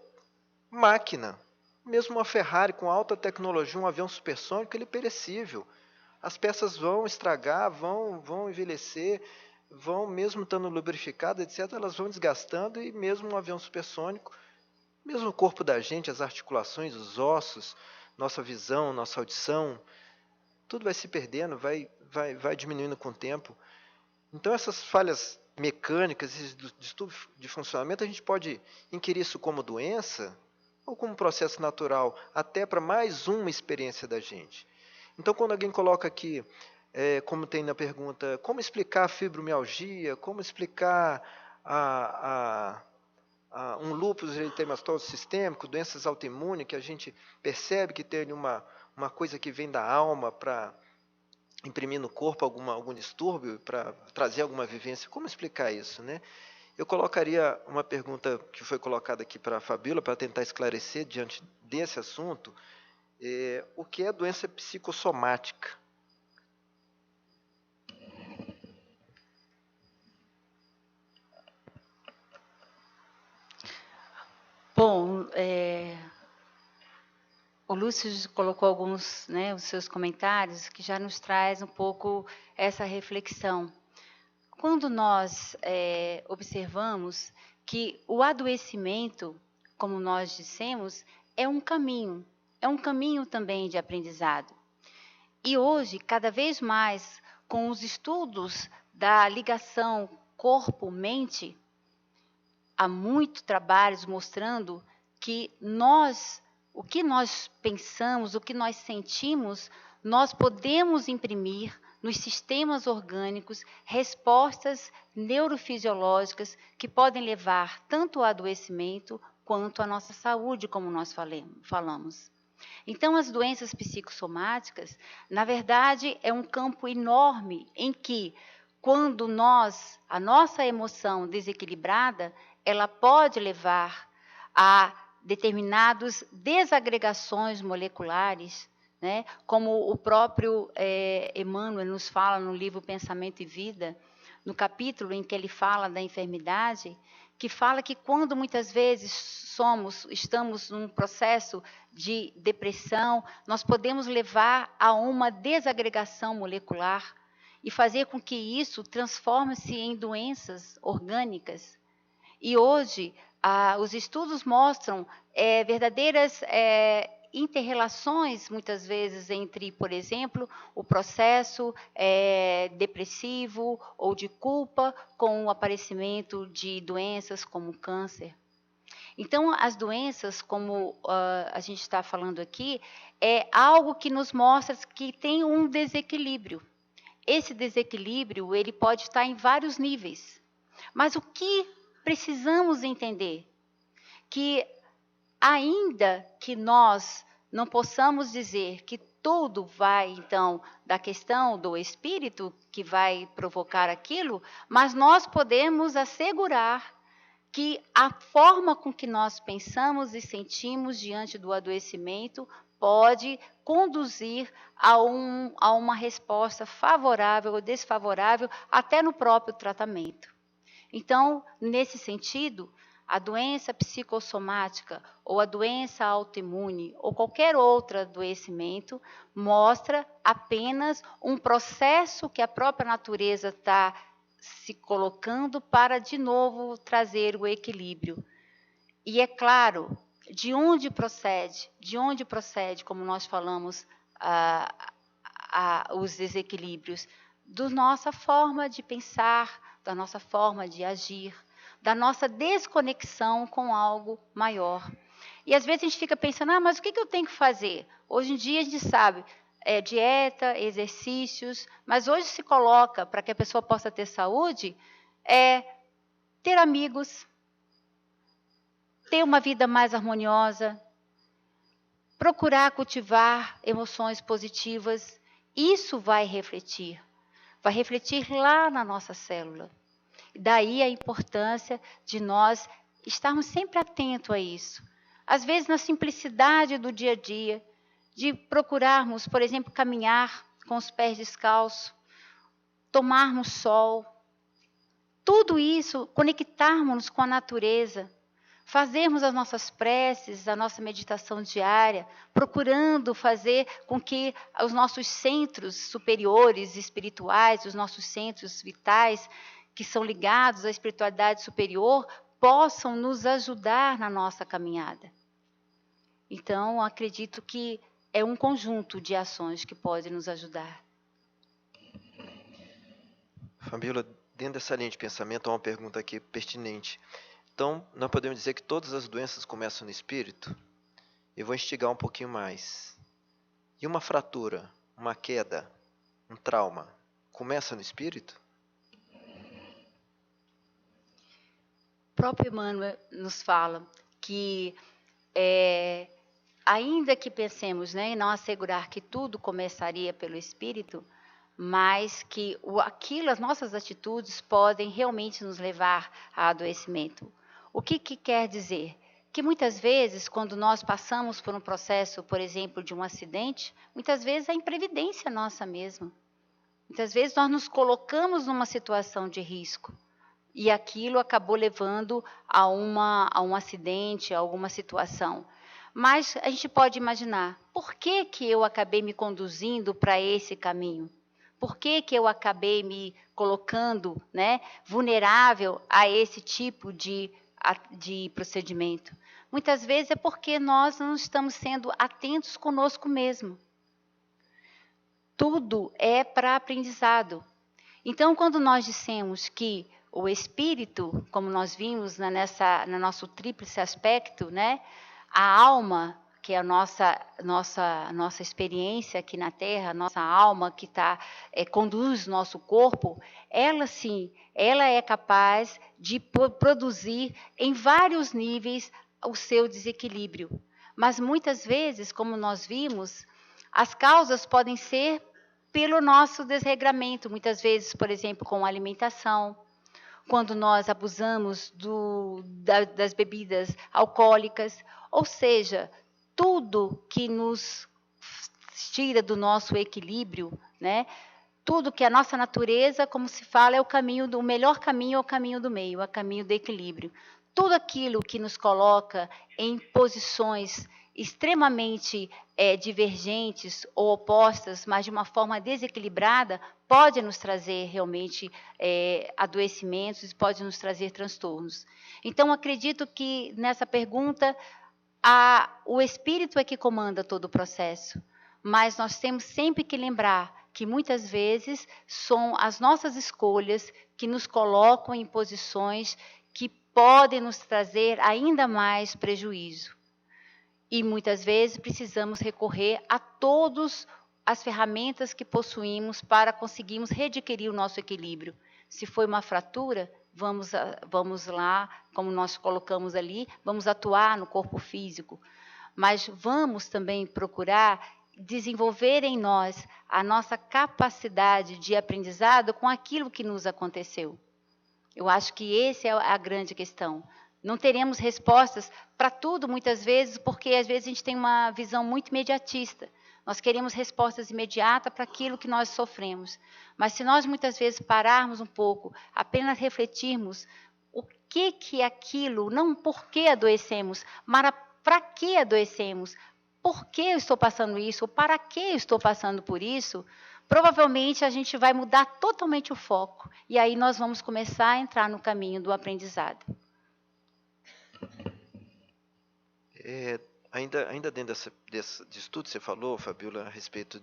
máquina. Mesmo uma Ferrari com alta tecnologia, um avião supersônico, ele é perecível. As peças vão estragar, vão envelhecer, vão, mesmo estando lubrificadas, etc., elas vão desgastando, e mesmo um avião supersônico, mesmo o corpo da gente, as articulações, os ossos, nossa visão, nossa audição, tudo vai se perdendo, vai diminuindo com o tempo. Então, essas falhas mecânicas, esses distúrbios de funcionamento, a gente pode inquirir isso como doença ou como processo natural, até para mais uma experiência da gente. Então, quando alguém coloca aqui, como tem na pergunta, como explicar a fibromialgia, como explicar um lúpus eritematoso sistêmico, doenças autoimunes, que a gente percebe que tem uma coisa que vem da alma para imprimir no corpo algum distúrbio, para trazer alguma vivência. Como explicar isso, né? Eu colocaria uma pergunta que foi colocada aqui para a Fabíola, para tentar esclarecer diante desse assunto, o que é doença psicossomática? Bom, o Lúcio colocou alguns, né, os seus comentários que já nos traz um pouco essa reflexão. Quando nós observamos que o adoecimento, como nós dissemos, é um caminho também de aprendizado. E hoje, cada vez mais, com os estudos da ligação corpo-mente, há muitos trabalhos mostrando que o que nós pensamos, o que nós sentimos, nós podemos imprimir nos sistemas orgânicos respostas neurofisiológicas que podem levar tanto ao adoecimento quanto à nossa saúde, como nós falamos. Então, as doenças psicossomáticas, na verdade, é um campo enorme em que, quando a nossa emoção desequilibrada, ela pode levar a determinadas desagregações moleculares, né? Como o próprio Emmanuel nos fala no livro Pensamento e Vida, no capítulo em que ele fala da enfermidade, que fala que quando muitas vezes estamos num processo de depressão, nós podemos levar a uma desagregação molecular e fazer com que isso transforme-se em doenças orgânicas. E hoje, os estudos mostram verdadeiras inter-relações, muitas vezes, entre, por exemplo, o processo depressivo ou de culpa com o aparecimento de doenças como câncer. Então, as doenças, como a gente está falando aqui, é algo que nos mostra que tem um desequilíbrio. Esse desequilíbrio, ele pode estar em vários níveis. Mas o que precisamos entender? Que ainda que nós não possamos dizer que tudo vai, então, da questão do espírito que vai provocar aquilo, mas nós podemos assegurar que a forma com que nós pensamos e sentimos diante do adoecimento pode conduzir a uma resposta favorável ou desfavorável até no próprio tratamento. Então, nesse sentido, a doença psicossomática ou a doença autoimune ou qualquer outro adoecimento mostra apenas um processo que a própria natureza está se colocando para de novo trazer o equilíbrio. E é claro, de onde procede, como nós falamos, os desequilíbrios? Da nossa forma de pensar, da nossa forma de agir, da nossa desconexão com algo maior. E às vezes a gente fica pensando, mas o que eu tenho que fazer? Hoje em dia a gente sabe, dieta, exercícios, mas hoje se coloca, para que a pessoa possa ter saúde, ter amigos, ter uma vida mais harmoniosa, procurar cultivar emoções positivas. Isso vai refletir lá na nossa célula. Daí a importância de nós estarmos sempre atentos a isso. Às vezes, na simplicidade do dia a dia, de procurarmos, por exemplo, caminhar com os pés descalços, tomarmos sol, tudo isso, conectarmos com a natureza, fazermos as nossas preces, a nossa meditação diária, procurando fazer com que os nossos centros superiores espirituais, os nossos centros vitais, que são ligados à espiritualidade superior, possam nos ajudar na nossa caminhada. Então, acredito que é um conjunto de ações que pode nos ajudar. Fabíola, dentro dessa linha de pensamento, há uma pergunta aqui pertinente. Então, nós podemos dizer que todas as doenças começam no espírito? Eu vou instigar um pouquinho mais. E uma fratura, uma queda, um trauma, começa no espírito? O próprio Emmanuel nos fala que, ainda que pensemos em não assegurar que tudo começaria pelo espírito, mas que as nossas atitudes podem realmente nos levar a adoecimento. O que quer dizer? Que muitas vezes, quando nós passamos por um processo, por exemplo, de um acidente, muitas vezes é imprevidência nossa mesmo. Muitas vezes nós nos colocamos numa situação de risco e aquilo acabou levando a um acidente, a alguma situação. Mas a gente pode imaginar, por que eu acabei me conduzindo para esse caminho? Por que eu acabei me colocando, vulnerável a esse tipo de procedimento? Muitas vezes é porque nós não estamos sendo atentos conosco mesmo. Tudo é para aprendizado. Então, quando nós dissemos que o espírito, como nós vimos no nosso tríplice aspecto, a alma, que é a nossa experiência aqui na Terra, a nossa alma que conduz o nosso corpo, ela sim, ela é capaz de produzir em vários níveis o seu desequilíbrio. Mas muitas vezes, como nós vimos, as causas podem ser pelo nosso desregramento, muitas vezes, por exemplo, com a alimentação, quando nós abusamos das bebidas alcoólicas, ou seja, tudo que nos tira do nosso equilíbrio, tudo que a nossa natureza, como se fala, é o melhor caminho é o caminho do meio, é o caminho do equilíbrio. Tudo aquilo que nos coloca em posições extremamente divergentes ou opostas, mas de uma forma desequilibrada, pode nos trazer realmente adoecimentos e pode nos trazer transtornos. Então, acredito que nessa pergunta, o espírito é que comanda todo o processo, mas nós temos sempre que lembrar que muitas vezes são as nossas escolhas que nos colocam em posições que podem nos trazer ainda mais prejuízo. E muitas vezes precisamos recorrer a todas as ferramentas que possuímos para conseguirmos readquirir o nosso equilíbrio. Se foi uma fratura, vamos lá, como nós colocamos ali, vamos atuar no corpo físico. Mas vamos também procurar desenvolver em nós a nossa capacidade de aprendizado com aquilo que nos aconteceu. Eu acho que essa é a grande questão. Não teremos respostas para tudo, muitas vezes, porque às vezes a gente tem uma visão muito imediatista. Nós queremos respostas imediatas para aquilo que nós sofremos. Mas se nós muitas vezes pararmos um pouco, apenas refletirmos que aquilo, não por que adoecemos, mas para que adoecemos, por que eu estou passando isso, ou para que eu estou passando por isso, provavelmente a gente vai mudar totalmente o foco. E aí nós vamos começar a entrar no caminho do aprendizado. Ainda dentro disso tudo que você falou, Fabiola, a respeito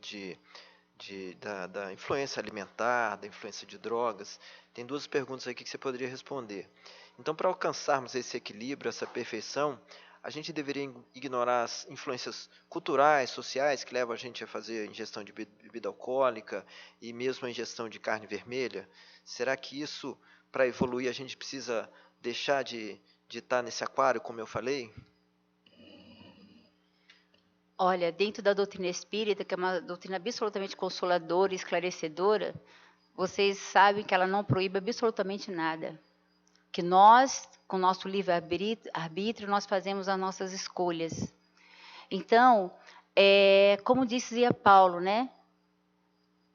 da influência alimentar, da influência de drogas, tem duas perguntas aqui que você poderia responder. Então, para alcançarmos esse equilíbrio, essa perfeição, a gente deveria ignorar as influências culturais, sociais, que levam a gente a fazer ingestão de bebida alcoólica e mesmo a ingestão de carne vermelha? Será que isso, para evoluir, a gente precisa deixar de estar nesse aquário, como eu falei? Olha, dentro da doutrina espírita, que é uma doutrina absolutamente consoladora e esclarecedora, vocês sabem que ela não proíbe absolutamente nada. Que nós, com o nosso livre-arbítrio, nós fazemos as nossas escolhas. Então, como dizia Paulo, né?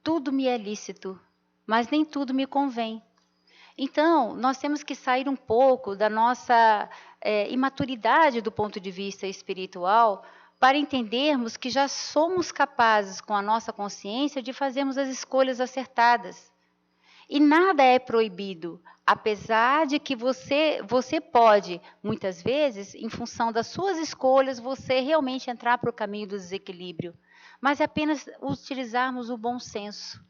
Tudo me é lícito, mas nem tudo me convém. Então, nós temos que sair um pouco da nossa imaturidade do ponto de vista espiritual para entendermos que já somos capazes, com a nossa consciência, de fazermos as escolhas acertadas. E nada é proibido, apesar de que você pode, muitas vezes, em função das suas escolhas, você realmente entrar para o caminho do desequilíbrio. Mas é apenas utilizarmos o bom senso.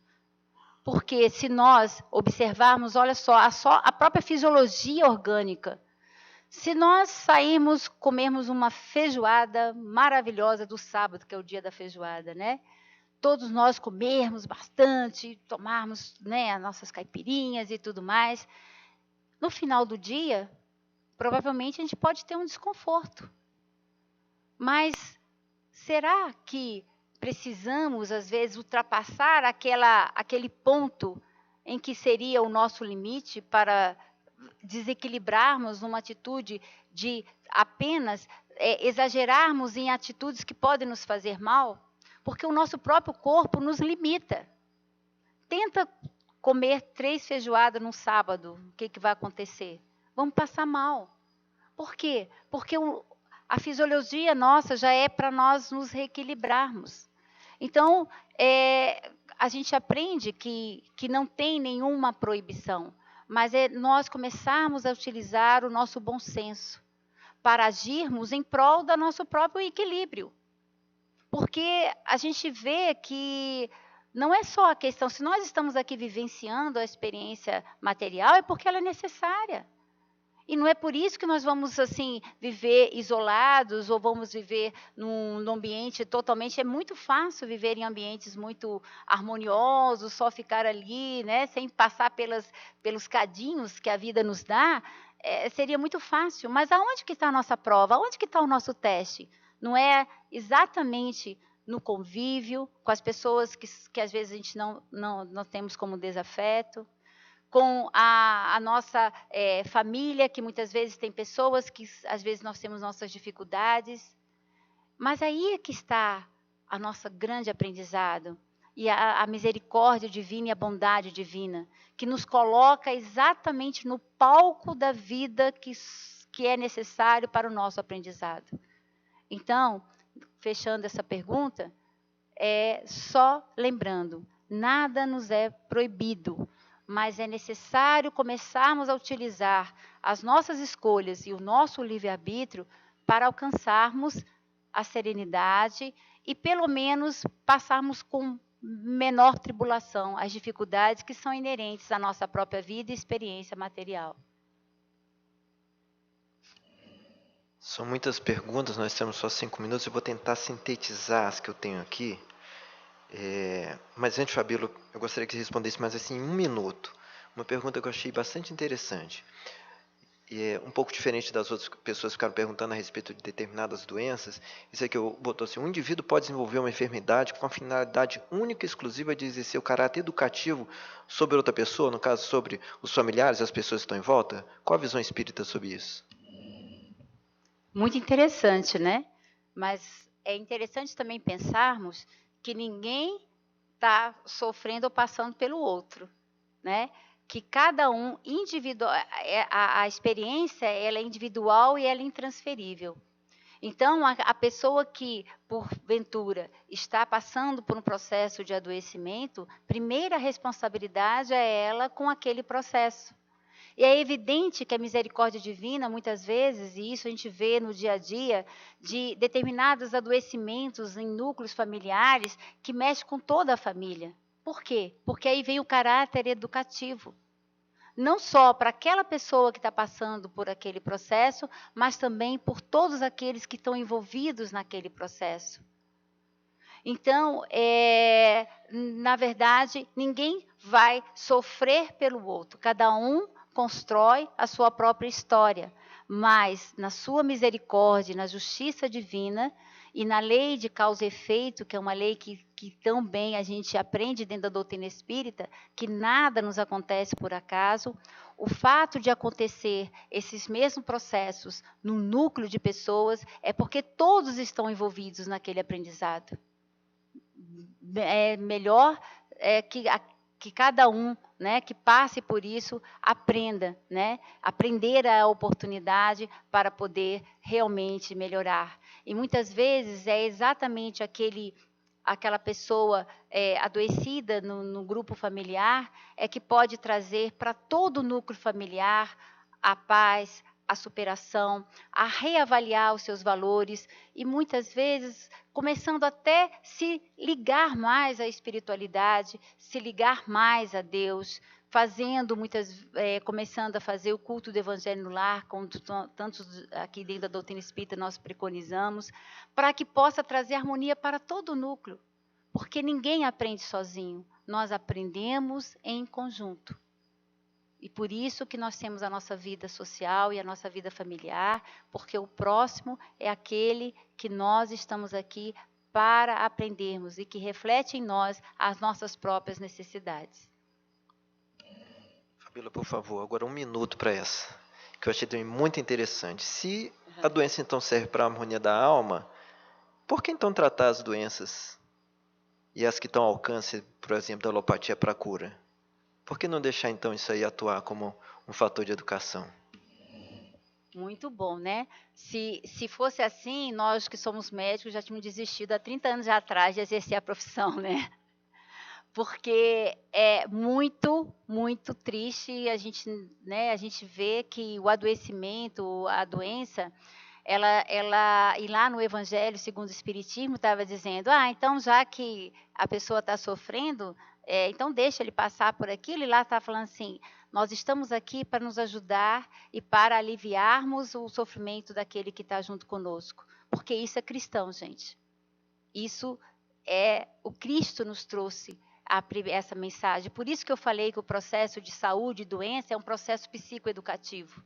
Porque se nós observarmos, olha só a própria fisiologia orgânica, se nós sairmos, comermos uma feijoada maravilhosa do sábado, que é o dia da feijoada, né? Todos nós comermos bastante, tomarmos, né, as nossas caipirinhas e tudo mais. No final do dia, provavelmente a gente pode ter um desconforto. Mas será que precisamos, às vezes, ultrapassar aquele ponto em que seria o nosso limite para desequilibrarmos numa atitude de apenas exagerarmos em atitudes que podem nos fazer mal? Porque o nosso próprio corpo nos limita. Tenta comer 3 feijoadas num sábado, o que vai acontecer? Vamos passar mal. Por quê? Porque a fisiologia nossa já é para nós nos reequilibrarmos. Então, a gente aprende que não tem nenhuma proibição, mas é nós começarmos a utilizar o nosso bom senso para agirmos em prol do nosso próprio equilíbrio. Porque a gente vê que não é só a questão, se nós estamos aqui vivenciando a experiência material, é porque ela é necessária. E não é por isso que nós vamos, assim, viver isolados ou vamos viver num ambiente totalmente... É muito fácil viver em ambientes muito harmoniosos, só ficar ali, né, sem passar pelos cadinhos que a vida nos dá. Seria muito fácil. Mas aonde que está a nossa prova? Aonde que está o nosso teste? Não é exatamente no convívio, com as pessoas que às vezes a gente não temos como desafeto, com a nossa família, que muitas vezes tem pessoas que às vezes nós temos nossas dificuldades. Mas aí é que está a nossa grande aprendizado e a misericórdia divina e a bondade divina, que nos coloca exatamente no palco da vida que é necessário para o nosso aprendizado. Então, fechando essa pergunta, só lembrando, nada nos é proibido, mas é necessário começarmos a utilizar as nossas escolhas e o nosso livre-arbítrio para alcançarmos a serenidade e, pelo menos, passarmos com menor tribulação as dificuldades que são inerentes à nossa própria vida e experiência material. São muitas perguntas, nós temos só 5 minutos, eu vou tentar sintetizar as que eu tenho aqui. Mas antes, Fabíola, eu gostaria que você respondesse mais assim em 1 minuto. Uma pergunta que eu achei bastante interessante. E é um pouco diferente das outras pessoas que ficaram perguntando a respeito de determinadas doenças. Isso aqui eu botou assim: um indivíduo pode desenvolver uma enfermidade com a finalidade única e exclusiva de exercer o caráter educativo sobre outra pessoa, no caso sobre os familiares, as pessoas que estão em volta? Qual a visão espírita sobre isso? Muito interessante, né? Mas é interessante também pensarmos que ninguém está sofrendo ou passando pelo outro, né? que cada um individual, a experiência ela é individual e ela é intransferível. Então, a pessoa que, porventura, está passando por um processo de adoecimento, primeira responsabilidade é ela com aquele processo. E é evidente que a misericórdia divina, muitas vezes, e isso a gente vê no dia a dia, de determinados adoecimentos em núcleos familiares que mexem com toda a família. Por quê? Porque aí vem o caráter educativo. Não só para aquela pessoa que está passando por aquele processo, mas também por todos aqueles que estão envolvidos naquele processo. Então, na verdade, ninguém vai sofrer pelo outro. Cada um constrói a sua própria história. Mas, na sua misericórdia, na justiça divina e na lei de causa e efeito, que é uma lei que também a gente aprende dentro da doutrina espírita, que nada nos acontece por acaso, o fato de acontecer esses mesmos processos no núcleo de pessoas é porque todos estão envolvidos naquele aprendizado. É melhor que cada um, né, que passe por isso, aprenda, né, aprender a oportunidade para poder realmente melhorar. E muitas vezes é exatamente aquela pessoa adoecida no grupo familiar que pode trazer para todo o núcleo familiar a paz, a superação, a reavaliar os seus valores e muitas vezes começando até se ligar mais à espiritualidade, se ligar mais a Deus, começando a fazer o culto do Evangelho no lar, como tantos aqui dentro da doutrina espírita nós preconizamos, para que possa trazer harmonia para todo o núcleo, porque ninguém aprende sozinho, nós aprendemos em conjunto. E por isso que nós temos a nossa vida social e a nossa vida familiar, porque o próximo é aquele que nós estamos aqui para aprendermos e que reflete em nós as nossas próprias necessidades. Fabíola, por favor, agora 1 minuto para essa, que eu achei também muito interessante. Se a doença então serve para a harmonia da alma, por que então tratar as doenças e as que estão ao alcance, por exemplo, da alopatia para a cura? Por que não deixar, então, isso aí atuar como um fator de educação? Muito bom, né? Se fosse assim, nós que somos médicos já tínhamos desistido há 30 anos atrás de exercer a profissão, né? Porque é muito, muito triste a gente vê que o adoecimento, a doença, e lá no Evangelho segundo o Espiritismo estava dizendo, então já que a pessoa está sofrendo, então deixa ele passar por aquilo, e lá está falando assim, nós estamos aqui para nos ajudar e para aliviarmos o sofrimento daquele que está junto conosco, porque isso é cristão, gente. Isso o Cristo nos trouxe essa mensagem. Por isso que eu falei que o processo de saúde e doença é um processo psicoeducativo.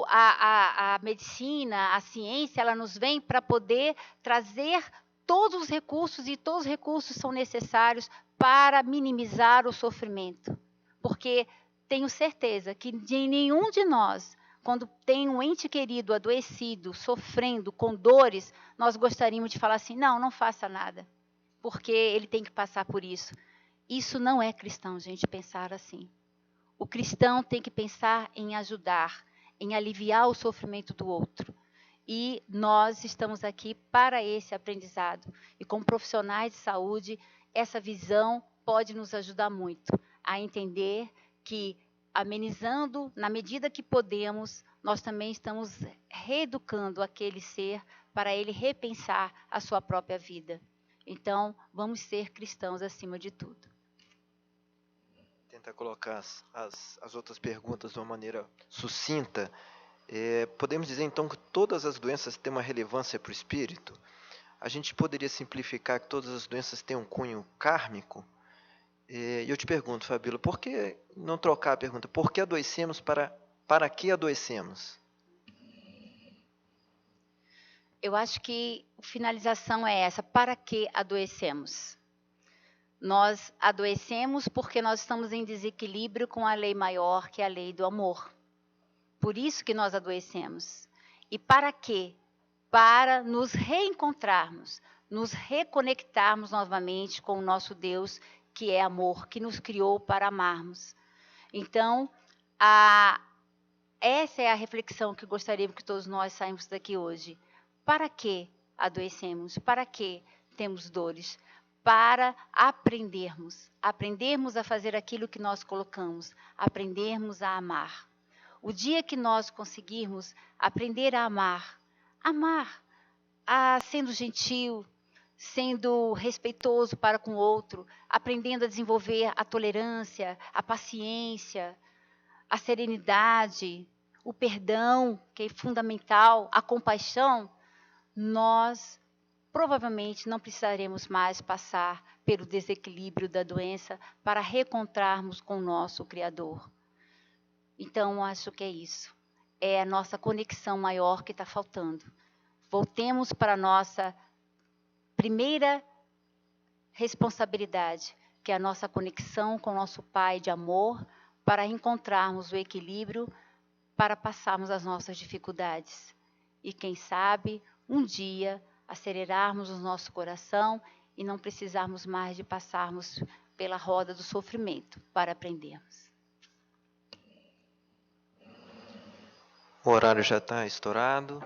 A medicina, a ciência, ela nos vem para poder trazer todos os recursos, e todos os recursos são necessários para minimizar o sofrimento. Porque tenho certeza que de nenhum de nós, quando tem um ente querido adoecido, sofrendo, com dores, nós gostaríamos de falar assim, não faça nada, porque ele tem que passar por isso. Isso não é cristão, gente, pensar assim. O cristão tem que pensar em ajudar, em aliviar o sofrimento do outro. E nós estamos aqui para esse aprendizado. E como profissionais de saúde, essa visão pode nos ajudar muito a entender que, amenizando, na medida que podemos, nós também estamos reeducando aquele ser para ele repensar a sua própria vida. Então, vamos ser cristãos acima de tudo. Tentar colocar as outras perguntas de uma maneira sucinta. Podemos dizer, então, que todas as doenças têm uma relevância para o espírito? A gente poderia simplificar que todas as doenças têm um cunho kármico? E eu te pergunto, Fabíola, por que não trocar a pergunta? Por que adoecemos? Para que adoecemos? Eu acho que a finalização é essa. Para que adoecemos? Nós adoecemos porque nós estamos em desequilíbrio com a lei maior, que é a lei do amor. Por isso que nós adoecemos. E para quê? Para nos reencontrarmos, nos reconectarmos novamente com o nosso Deus que é amor, que nos criou para amarmos. Então, essa é a reflexão que gostaríamos que todos nós saímos daqui hoje. Para que adoecemos? Para que temos dores? Para aprendermos a fazer aquilo que nós colocamos, aprendermos a amar. O dia que nós conseguirmos aprender a amar, sendo gentil, sendo respeitoso para com o outro, aprendendo a desenvolver a tolerância, a paciência, a serenidade, o perdão, que é fundamental, a compaixão, nós provavelmente não precisaremos mais passar pelo desequilíbrio da doença para reencontrarmos com o nosso Criador. Então, acho que é isso. É a nossa conexão maior que está faltando. Voltemos para a nossa primeira responsabilidade, que é a nossa conexão com o nosso Pai de amor, para encontrarmos o equilíbrio, para passarmos as nossas dificuldades. E quem sabe, um dia, acelerarmos o nosso coração e não precisarmos mais de passarmos pela roda do sofrimento para aprendermos. O horário já está estourado.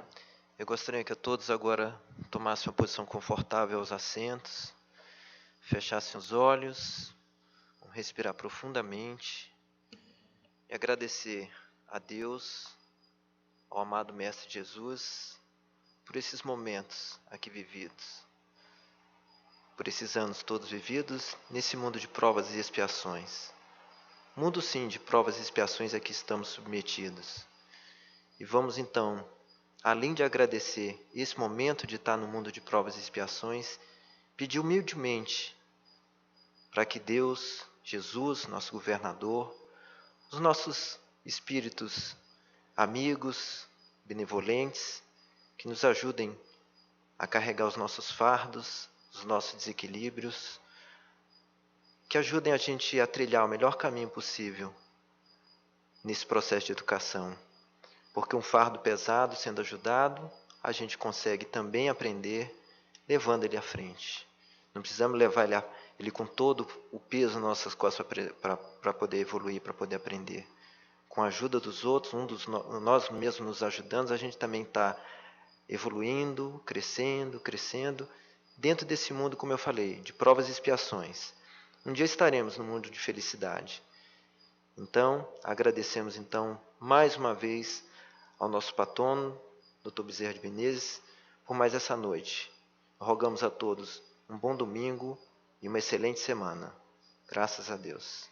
Eu gostaria que todos agora tomassem uma posição confortável aos assentos, fechassem os olhos, vamos respirar profundamente e agradecer a Deus, ao amado Mestre Jesus, por esses momentos aqui vividos, por esses anos todos vividos nesse mundo de provas e expiações. Mundo sim de provas e expiações a que estamos submetidos. E vamos então, além de agradecer esse momento de estar no mundo de provas e expiações, pedir humildemente para que Deus, Jesus, nosso governador, os nossos espíritos amigos, benevolentes, que nos ajudem a carregar os nossos fardos, os nossos desequilíbrios, que ajudem a gente a trilhar o melhor caminho possível nesse processo de educação. Porque um fardo pesado sendo ajudado, a gente consegue também aprender levando ele à frente. Não precisamos levar ele com todo o peso nas nossas costas para poder evoluir, para poder aprender. Com a ajuda dos outros, nós mesmos nos ajudando, a gente também está evoluindo, crescendo, dentro desse mundo, como eu falei, de provas e expiações. Um dia estaremos no mundo de felicidade. Então, agradecemos mais uma vez ao nosso patrono, Dr. Bezerra de Menezes, por mais essa noite. Rogamos a todos um bom domingo e uma excelente semana. Graças a Deus.